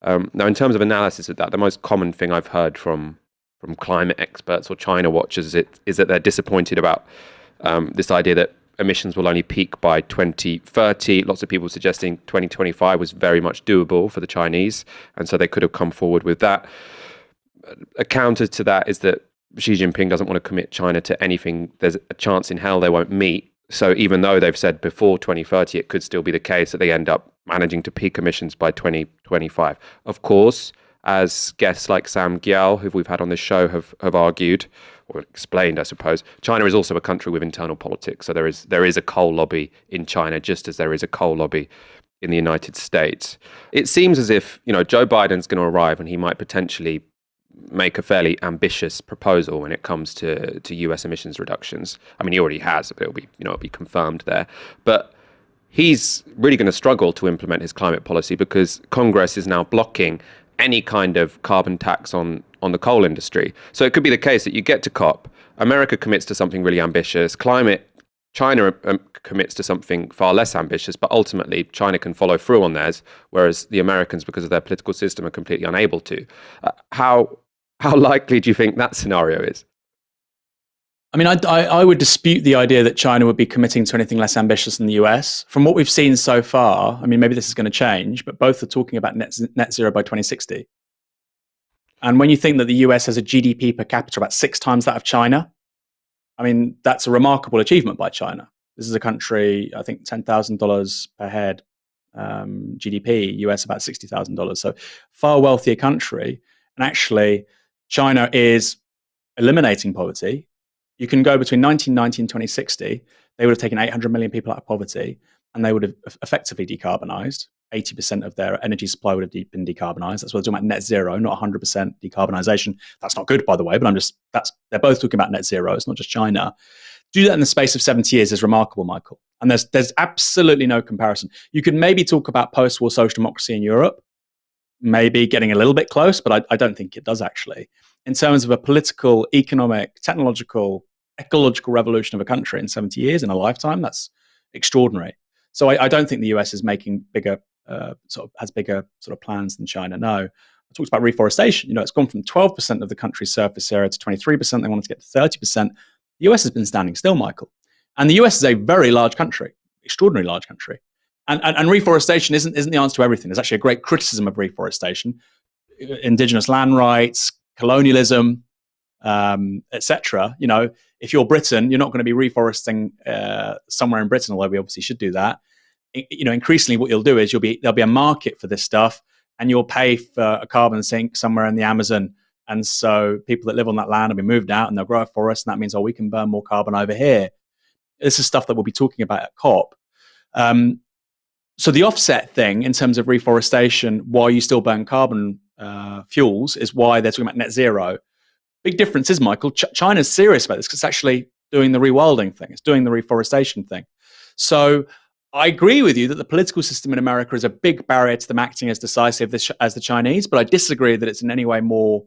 Now, in terms of analysis of that, the most common thing I've heard from climate experts or China watchers is that they're disappointed about this idea that emissions will only peak by 2030. Lots of people suggesting 2025 was very much doable for the Chinese, and so they could have come forward with that. A counter to that is that Xi Jinping doesn't want to commit China to anything there's a chance in hell they won't meet. So even though they've said before 2030, it could still be the case that they end up managing to peak emissions by 2025. Of course, as guests like Sam Gyal, who we've had on this show, have argued or explained, I suppose, China is also a country with internal politics. So there is a coal lobby in China, just as there is a coal lobby in the United States. It seems as if, Joe Biden's going to arrive and he might potentially make a fairly ambitious proposal when it comes to US emissions reductions. I mean, he already has, but it'll be confirmed there. But he's really going to struggle to implement his climate policy because Congress is now blocking any kind of carbon tax on the coal industry. So it could be the case that you get to COP, America commits to something really ambitious, China commits to something far less ambitious, but ultimately China can follow through on theirs, whereas the Americans, because of their political system, are completely unable to. How likely do you think that scenario is? I mean, I would dispute the idea that China would be committing to anything less ambitious than the US. From what we've seen so far, I mean, maybe this is going to change, but both are talking about net zero by 2060. And when you think that the US has a GDP per capita about 6 times that of China, I mean, that's a remarkable achievement by China. This is a country, I think, $10,000 per head GDP, US about $60,000. So far wealthier country. And actually, China is eliminating poverty. You can go between 1990 and 2060, they would have taken 800 million people out of poverty, and they would have effectively decarbonized. 80% of their energy supply would have been decarbonized. That's why they're talking about net zero, not 100% decarbonization. That's not good, by the way, but they're both talking about net zero. It's not just China. Do that in the space of 70 years is remarkable, Michael. And there's absolutely no comparison. You could maybe talk about post-war social democracy in Europe, maybe getting a little bit close, but I don't think it does actually. In terms of a political, economic, technological, ecological revolution of a country in 70 years, in a lifetime, that's extraordinary. So I don't think the US is making bigger plans than China. No. I talked about reforestation. It's gone from 12% of the country's surface area to 23%. They wanted to get to 30%. The US has been standing still, Michael. And the US is a very large country, extraordinarily large country. And reforestation isn't the answer to everything. There's actually a great criticism of reforestation. Indigenous land rights, colonialism, etc. If you're Britain, you're not going to be reforesting somewhere in Britain, although we obviously should do that. Increasingly what you'll do is there'll be a market for this stuff, and you'll pay for a carbon sink somewhere in the Amazon. And so people that live on that land will be moved out and they'll grow a forest, and that means, we can burn more carbon over here. This is stuff that we'll be talking about at COP. So the offset thing in terms of reforestation, while you still burn carbon fuels, is why they're talking about net zero. Big difference is, Michael, China's serious about this because it's actually doing the rewilding thing. It's doing the reforestation thing. So I agree with you that the political system in America is a big barrier to them acting as decisive as the Chinese, but I disagree that it's in any way more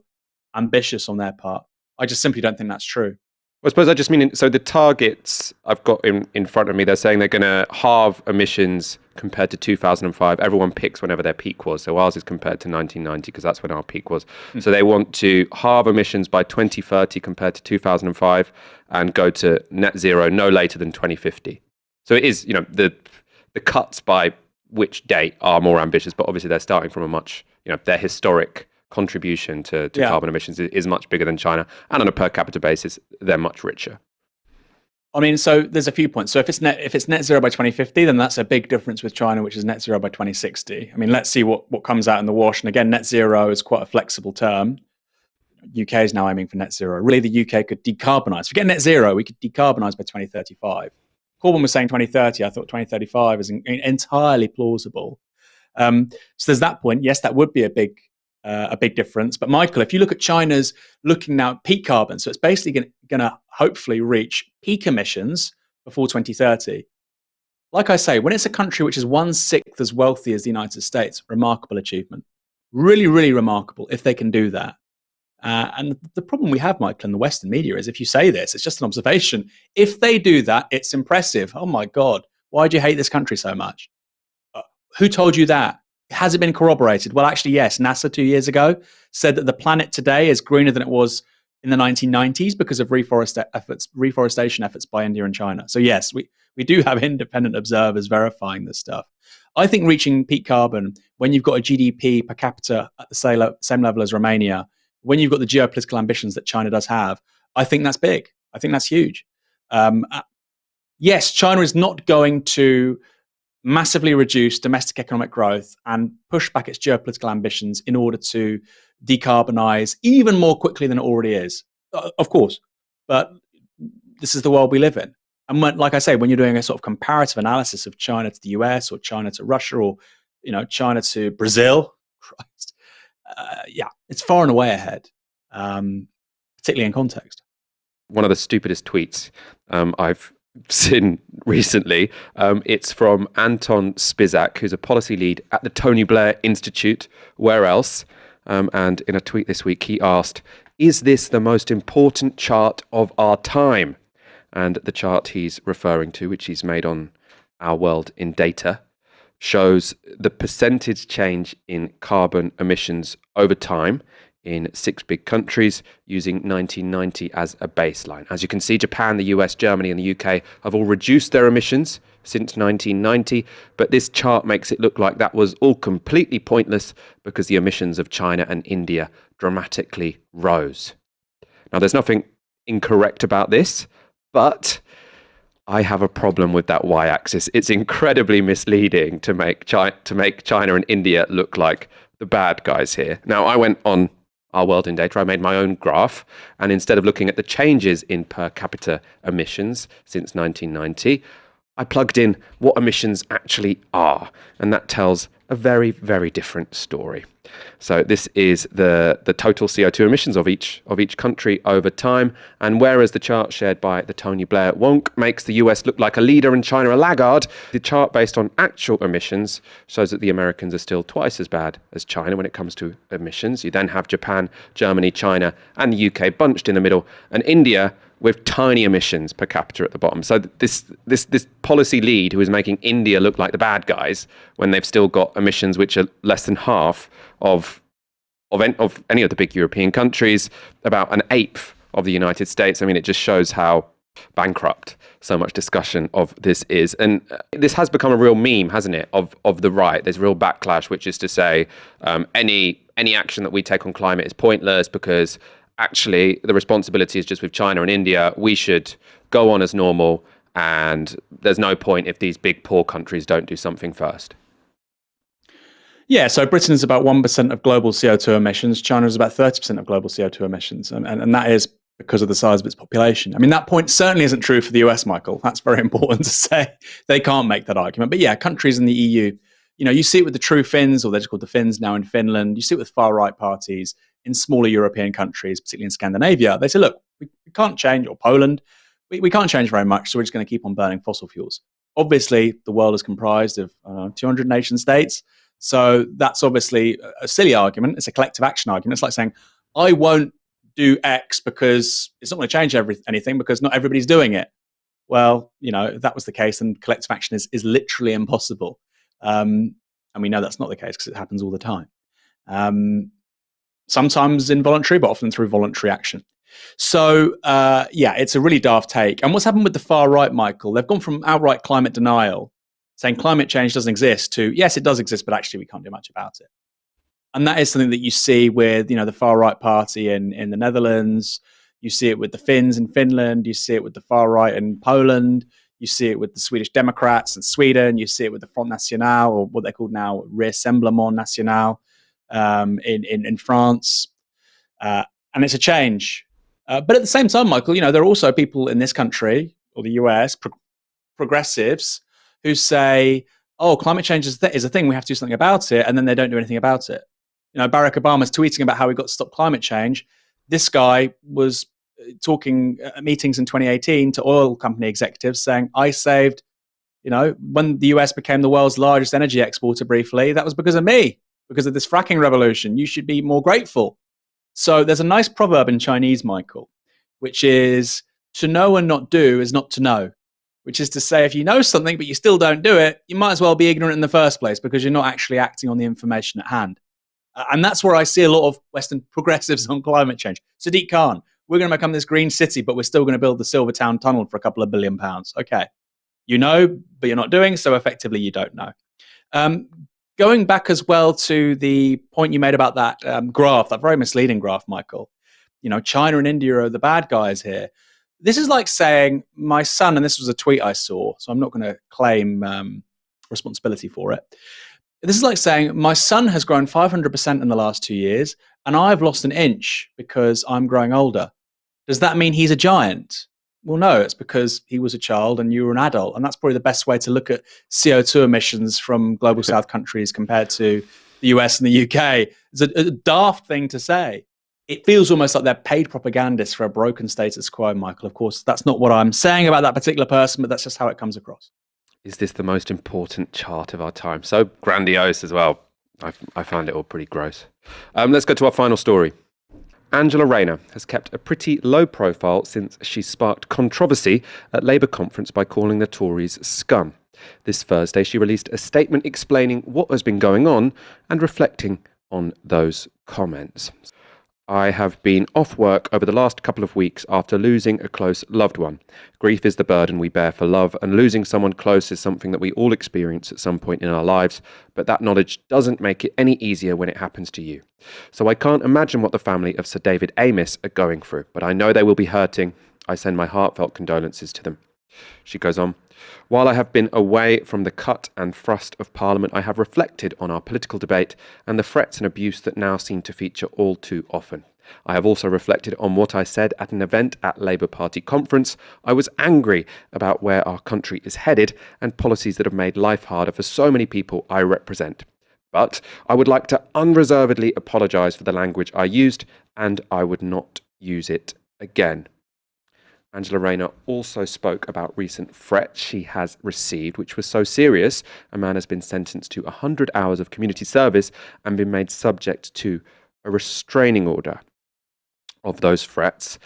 ambitious on their part. I just simply don't think that's true. I suppose I just mean, so the targets I've got in front of me, they're saying they're going to halve emissions compared to 2005. Everyone picks whenever their peak was. So ours is compared to 1990 because that's when our peak was. So they want to halve emissions by 2030 compared to 2005 and go to net zero no later than 2050. So it is, the cuts by which date are more ambitious, but obviously they're starting from a much, their historic contribution to carbon emissions is much bigger than China, and on a per capita basis, they're much richer. I mean, so there's a few points. So if it's net zero by 2050, then that's a big difference with China, which is net zero by 2060. I mean, let's see what comes out in the wash. And again, net zero is quite a flexible term. UK is now aiming for net zero. Really, the UK could decarbonize. Forget net zero, we could decarbonize by 2035. Corbyn was saying 2030. I thought 2035 is entirely plausible. So there's that point. Yes, that would be a big difference. But Michael, if you look at China's looking now at peak carbon, so it's basically going to hopefully reach peak emissions before 2030. Like I say, when it's a country which is 1/6 as wealthy as the United States, remarkable achievement. Really, really remarkable if they can do that. And the problem we have, Michael, in the Western media is if you say this, it's just an observation. If they do that, it's impressive. Oh my God, why do you hate this country so much? Who told you that? Has it been corroborated? Well, actually, yes. NASA 2 years ago said that the planet today is greener than it was in the 1990s because of reforestation efforts by India and China. So yes, we do have independent observers verifying this stuff. I think reaching peak carbon when you've got a GDP per capita at the same level as Romania, when you've got the geopolitical ambitions that China does have, I think that's big. I think that's huge. Yes, China is not going to massively reduce domestic economic growth and push back its geopolitical ambitions in order to decarbonize even more quickly than it already is. Of course, but this is the world we live in. And like I say, when you're doing a sort of comparative analysis of China to the US or China to Russia or China to Brazil, Christ, it's far and away ahead, particularly in context. One of the stupidest tweets I've seen recently, it's from Anton Spizak, who's a policy lead at the Tony Blair Institute. Where else? And in a tweet this week, he asked, "Is this the most important chart of our time?" And the chart he's referring to, which he's made on Our World in Data, shows the percentage change in carbon emissions over time in 6 big countries using 1990 as a baseline. As you can see, Japan, the US, Germany and the UK have all reduced their emissions since 1990, but this chart makes it look like that was all completely pointless because the emissions of China and India dramatically rose. Now, there's nothing incorrect about this, but I have a problem with that y-axis. It's incredibly misleading to make China and India look like the bad guys here. Now, I went on Our World in Data, I made my own graph, and instead of looking at the changes in per capita emissions since 1990, I plugged in what emissions actually are, and that tells a very, very different story. So this is the total CO2 emissions of each country over time, and whereas the chart shared by the Tony Blair wonk makes the US look like a leader and China a laggard, the chart based on actual emissions shows that the Americans are still twice as bad as China when it comes to emissions. You then have Japan, Germany, China, and the UK bunched in the middle, and India with tiny emissions per capita at the bottom. So this policy lead who is making India look like the bad guys when they've still got emissions which are less than half of any of the big European countries, about an eighth of the United States. I mean, it just shows how bankrupt so much discussion of this is. And this has become a real meme, hasn't it, of the right. There's real backlash, which is to say any action that we take on climate is pointless because actually the responsibility is just with China and India. We should go on as normal, and there's no point if these big poor countries don't do something first. Yeah, so Britain is about 1% of global CO2 emissions. China is about 30% of global CO2 emissions. And that is because of the size of its population. I mean, that point certainly isn't true for the US, Michael. That's very important to say. They can't make that argument. But yeah, countries in the EU, you see it with the true Finns, or they're just called the Finns now in Finland. You see it with far-right parties in smaller European countries, particularly in Scandinavia. They say, look, we can't change, or Poland, we can't change very much, so we're just going to keep on burning fossil fuels. Obviously, the world is comprised of 200 nation states. So that's obviously a silly argument. It's a collective action argument. It's like saying, I won't do X because it's not going to change anything because not everybody's doing it. Well, if that was the case, then collective action is literally impossible. And we know that's not the case because it happens all the time. Sometimes involuntary, but often through voluntary action. So, it's a really daft take. And what's happened with the far right, Michael? They've gone from outright climate denial, saying climate change doesn't exist, to yes, it does exist, but actually we can't do much about it. And that is something that you see with, the far right party in the Netherlands. You see it with the Finns in Finland. You see it with the far right in Poland. You see it with the Swedish Democrats in Sweden. You see it with the Front National, or what they're called now, Rassemblement National, in France. And it's a change. But at the same time, Michael, there are also people in this country, or the US, progressives, who say, oh, climate change is a thing, we have to do something about it, and then they don't do anything about it. Barack Obama's tweeting about how we got to stop climate change. This guy was talking at meetings in 2018 to oil company executives saying, I saved, when the US became the world's largest energy exporter briefly, that was because of me, because of this fracking revolution. You should be more grateful. So there's a nice proverb in Chinese, Michael, which is, to know and not do is not to know. Which is to say, if you know something but you still don't do it, you might as well be ignorant in the first place because you're not actually acting on the information at hand. And that's where I see a lot of Western progressives on climate change. Sadiq Khan, we're going to become this green city, but we're still going to build the Silvertown Tunnel for a couple of £1 billion. Okay. You know, but you're not doing, so effectively you don't know. Going back as well to the point you made about that graph, that very misleading graph, Michael. China and India are the bad guys here. This is like saying my son, and this was a tweet I saw, so I'm not going to claim responsibility for it. This is like saying my son has grown 500% in the last 2 years, and I've lost an inch because I'm growing older. Does that mean he's a giant? Well, no, it's because he was a child and you were an adult. And that's probably the best way to look at CO2 emissions from global south countries compared to the US and the UK. It's a daft thing to say. It feels almost like they're paid propagandists for a broken status quo, Michael. Of course, that's not what I'm saying about that particular person, but that's just how it comes across. Is this the most important chart of our time? So grandiose as well. I found it all pretty gross. Let's go to our final story. Angela Rayner has kept a pretty low profile since she sparked controversy at Labour conference by calling the Tories scum. This Thursday, she released a statement explaining what has been going on and reflecting on those comments. I have been off work over the last couple of weeks after losing a close loved one. Grief is the burden we bear for love, and losing someone close is something that we all experience at some point in our lives, but that knowledge doesn't make it any easier when it happens to you. So I can't imagine what the family of Sir David Amess are going through, but I know they will be hurting. I send my heartfelt condolences to them. She goes on, while I have been away from the cut and thrust of Parliament, I have reflected on our political debate and the threats and abuse that now seem to feature all too often. I have also reflected on what I said at an event at Labour Party conference. I was angry about where our country is headed and policies that have made life harder for so many people I represent. But I would like to unreservedly apologise for the language I used, and I would not use it again. Angela Rayner also spoke about recent threats she has received, which was so serious, a man has been sentenced to 100 hours of community service and been made subject to a restraining order. Of those threats,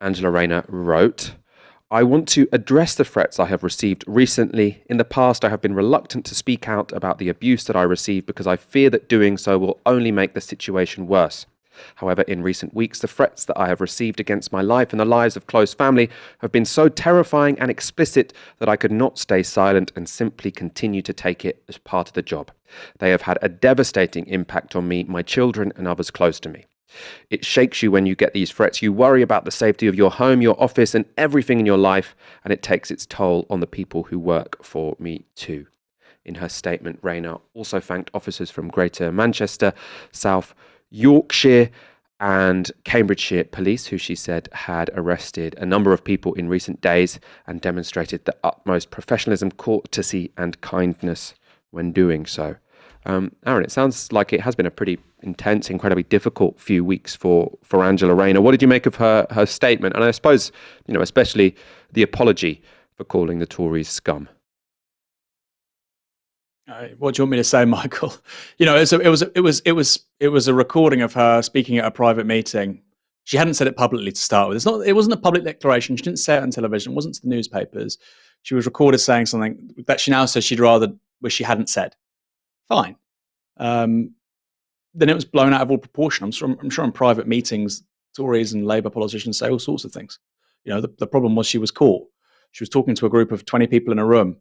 Angela Rayner wrote, I want to address the threats I have received recently. In the past, I have been reluctant to speak out about the abuse that I received because I fear that doing so will only make the situation worse. However, in recent weeks, the threats that I have received against my life and the lives of close family have been so terrifying and explicit that I could not stay silent and simply continue to take it as part of the job. They have had a devastating impact on me, my children, and others close to me. It shakes you when you get these threats. You worry about the safety of your home, your office, and everything in your life, and it takes its toll on the people who work for me too. In her statement, Rayner also thanked officers from Greater Manchester, South Yorkshire and Cambridgeshire police, who she said had arrested a number of people in recent days and demonstrated the utmost professionalism, courtesy and kindness when doing so. Aaron, it sounds like it has been a pretty intense, incredibly difficult few weeks for Angela Rayner. What did you make of her statement? And I suppose, especially the apology for calling the Tories scum. What do you want me to say, Michael? It was a recording of her speaking at a private meeting. She hadn't said it publicly to start with. It wasn't a public declaration. She didn't say it on television. It wasn't to the newspapers. She was recorded saying something that she now says she'd rather wish she hadn't said. Fine. Then it was blown out of all proportion. I'm sure in private meetings, Tories and Labour politicians say all sorts of things. The problem was she was caught. She was talking to a group of 20 people in a room.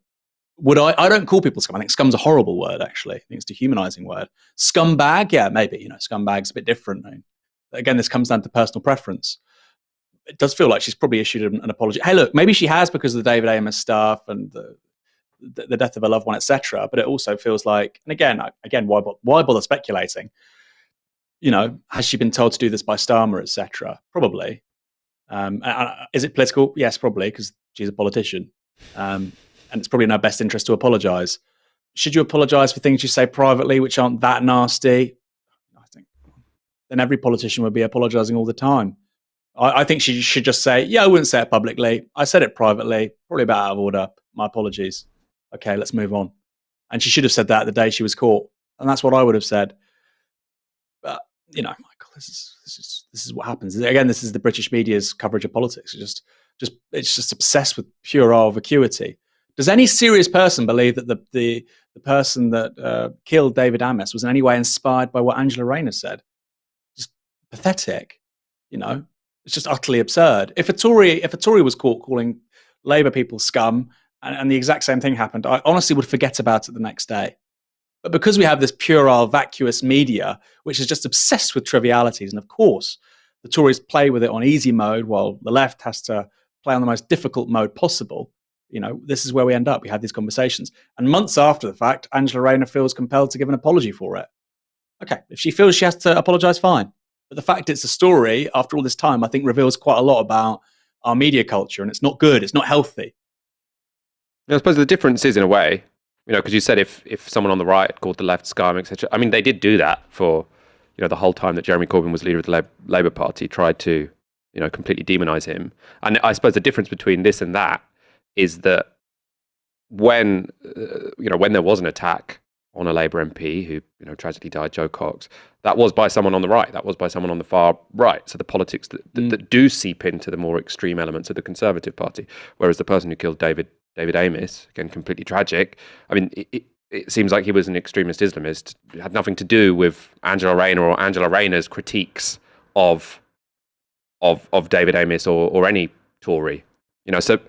I don't call people scum. I think scum's a horrible word, actually. I think it's a dehumanizing word. Scumbag, yeah, maybe. Scumbag's a bit different. Again, this comes down to personal preference. It does feel like she's probably issued an apology. Hey, look, maybe she has because of the David Amess stuff and the death of a loved one, etc. But it also feels like, and again, why bother speculating? Has she been told to do this by Starmer, etc.? Probably. Is it political? Yes, probably, because she's a politician. And it's probably in her best interest to apologise. Should you apologise for things you say privately which aren't that nasty? I think then every politician would be apologising all the time. I think she should just say, yeah, I wouldn't say it publicly. I said it privately, probably a bit out of order. My apologies. Okay, let's move on. And she should have said that the day she was caught. And that's what I would have said. But, Michael, this is what happens. Again, this is the British media's coverage of politics. It's just obsessed with puerile vacuity. Does any serious person believe that the person that killed David Amess was in any way inspired by what Angela Rayner said? Just pathetic, It's just utterly absurd. If a Tory was caught calling Labour people scum, and the exact same thing happened, I honestly would forget about it the next day. But because we have this puerile, vacuous media, which is just obsessed with trivialities, and of course, the Tories play with it on easy mode, while the left has to play on the most difficult mode possible. this is where we end up. We had these conversations. And months after the fact, Angela Rayner feels compelled to give an apology for it. Okay, if she feels she has to apologize, fine. But the fact it's a story after all this time, I think reveals quite a lot about our media culture, and it's not good. It's not healthy. I suppose the difference is, in a way, because you said if someone on the right called the left scum, etc. I mean, they did do that for, the whole time that Jeremy Corbyn was leader of the Labour Party, tried to, completely demonise him. And I suppose the difference between this and that is that when there was an attack on a Labour MP who, tragically died, Joe Cox, that was by someone on the right. That was by someone on the far right. So the politics that do seep into the more extreme elements of the Conservative Party. Whereas the person who killed David Amess, again, completely tragic. I mean, it seems like he was an extremist Islamist. It had nothing to do with Angela Rayner or Angela Rayner's critiques of David Amess or any Tory. So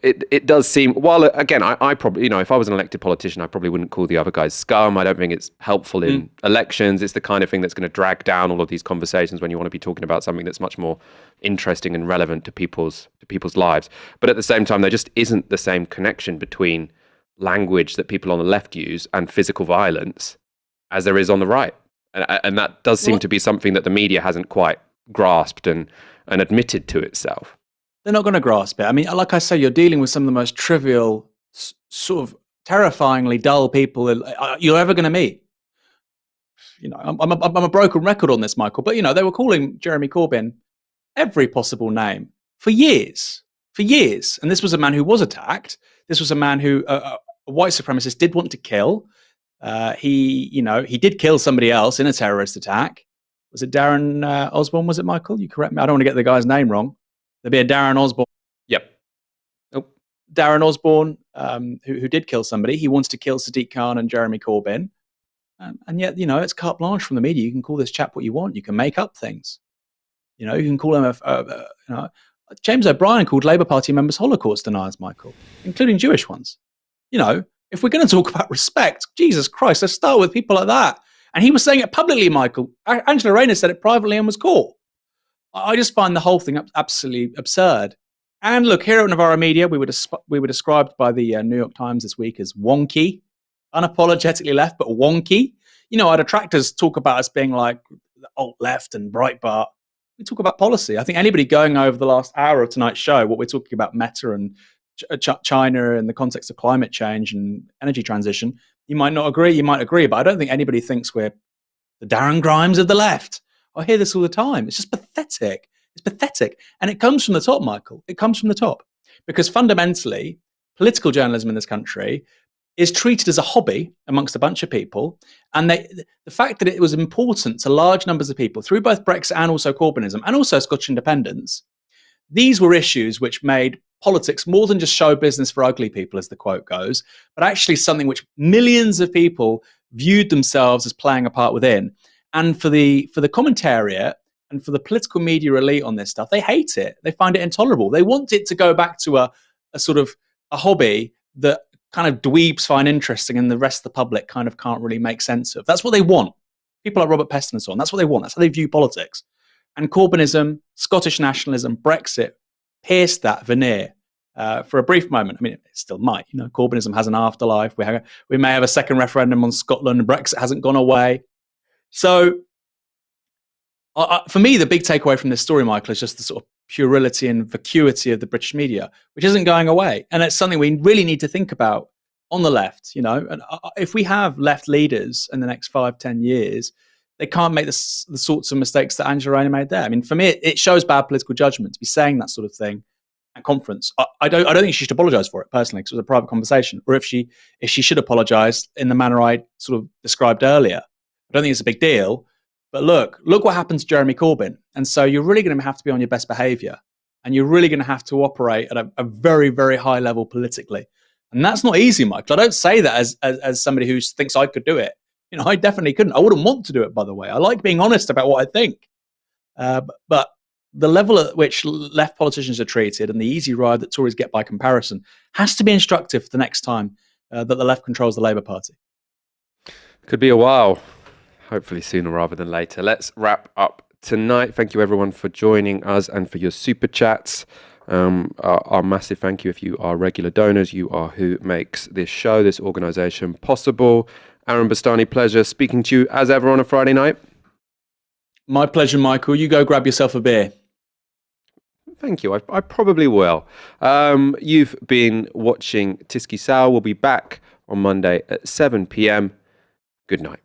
it does seem, while again, I probably, if I was an elected politician, I probably wouldn't call the other guys scum. I don't think it's helpful in elections. It's the kind of thing that's going to drag down all of these conversations when you want to be talking about something that's much more interesting and relevant to people's lives. But at the same time, there just isn't the same connection between language that people on the left use and physical violence as there is on the right. And that does seem to be something that the media hasn't quite grasped and admitted to itself. They're not going to grasp it. I mean, like I say, you're dealing with some of the most trivial, sort of terrifyingly dull people you're ever going to meet. I'm a broken record on this, Michael, but they were calling Jeremy Corbyn every possible name for years. And this was a man who was attacked. This was a man who a white supremacist did want to kill. He did kill somebody else in a terrorist attack. Was it Darren Osborne? Was it, Michael? You correct me. I don't want to get the guy's name wrong. There'd be a Darren Osborne. Yep. Oh. Darren Osborne, who did kill somebody. He wants to kill Sadiq Khan and Jeremy Corbyn. And yet, it's carte blanche from the media. You can call this chap what you want. You can make up things. You can call him James O'Brien called Labour Party members Holocaust deniers, Michael, including Jewish ones. If we're going to talk about respect, Jesus Christ, let's start with people like that. And he was saying it publicly, Michael. Angela Rayner said it privately and was caught. I just find the whole thing absolutely absurd. And look, here at Novara Media, we were described by the New York Times this week as wonky, unapologetically left, but wonky. Our detractors talk about us being like the alt-left and Breitbart. We talk about policy. I think anybody going over the last hour of tonight's show, what we're talking about Meta and China in the context of climate change and energy transition, you might not agree, you might agree, but I don't think anybody thinks we're the Darren Grimes of the left. I hear this all the time. It's just pathetic. It's pathetic. And it comes from the top, Michael. It comes from the top. Because fundamentally, political journalism in this country is treated as a hobby amongst a bunch of people. And the fact that it was important to large numbers of people through both Brexit and also Corbynism and also Scottish independence, these were issues which made politics more than just show business for ugly people, as the quote goes, but actually something which millions of people viewed themselves as playing a part within. And for the commentariat and for the political media elite on this stuff, they hate it. They find it intolerable. They want it to go back to a sort of a hobby that kind of dweebs find interesting and the rest of the public kind of can't really make sense of. That's what they want. People like Robert Peston and so on, that's what they want. That's how they view politics. And Corbynism, Scottish nationalism, Brexit pierced that veneer for a brief moment. I mean, it still might. Corbynism has an afterlife. We may have a second referendum on Scotland. Brexit hasn't gone away. So, for me, the big takeaway from this story, Michael, is just the sort of puerility and vacuity of the British media, which isn't going away. And it's something we really need to think about on the left. And if we have left leaders in the next 5-10 years, they can't make the sorts of mistakes that Angela Rayner made there. I mean, for me, it shows bad political judgment to be saying that sort of thing at conference. I don't think she should apologise for it personally, because it was a private conversation. Or if she should apologise in the manner I sort of described earlier. I don't think it's a big deal, but look what happened to Jeremy Corbyn. And so you're really going to have to be on your best behaviour, and you're really going to have to operate at a very, very high level politically. And that's not easy, Michael. I don't say that as somebody who thinks I could do it. I definitely couldn't. I wouldn't want to do it, by the way. I like being honest about what I think. But the level at which left politicians are treated and the easy ride that Tories get by comparison has to be instructive the next time that the left controls the Labour Party. Could be a while. Hopefully sooner rather than later. Let's wrap up tonight. Thank you everyone for joining us and for your super chats. Our massive thank you if you are regular donors. You are who makes this show, this organisation possible. Aaron Bastani, pleasure speaking to you as ever on a Friday night. My pleasure, Michael. You go grab yourself a beer. Thank you. I probably will. You've been watching Tisky Sow. We'll be back on Monday at 7 p.m. Good night.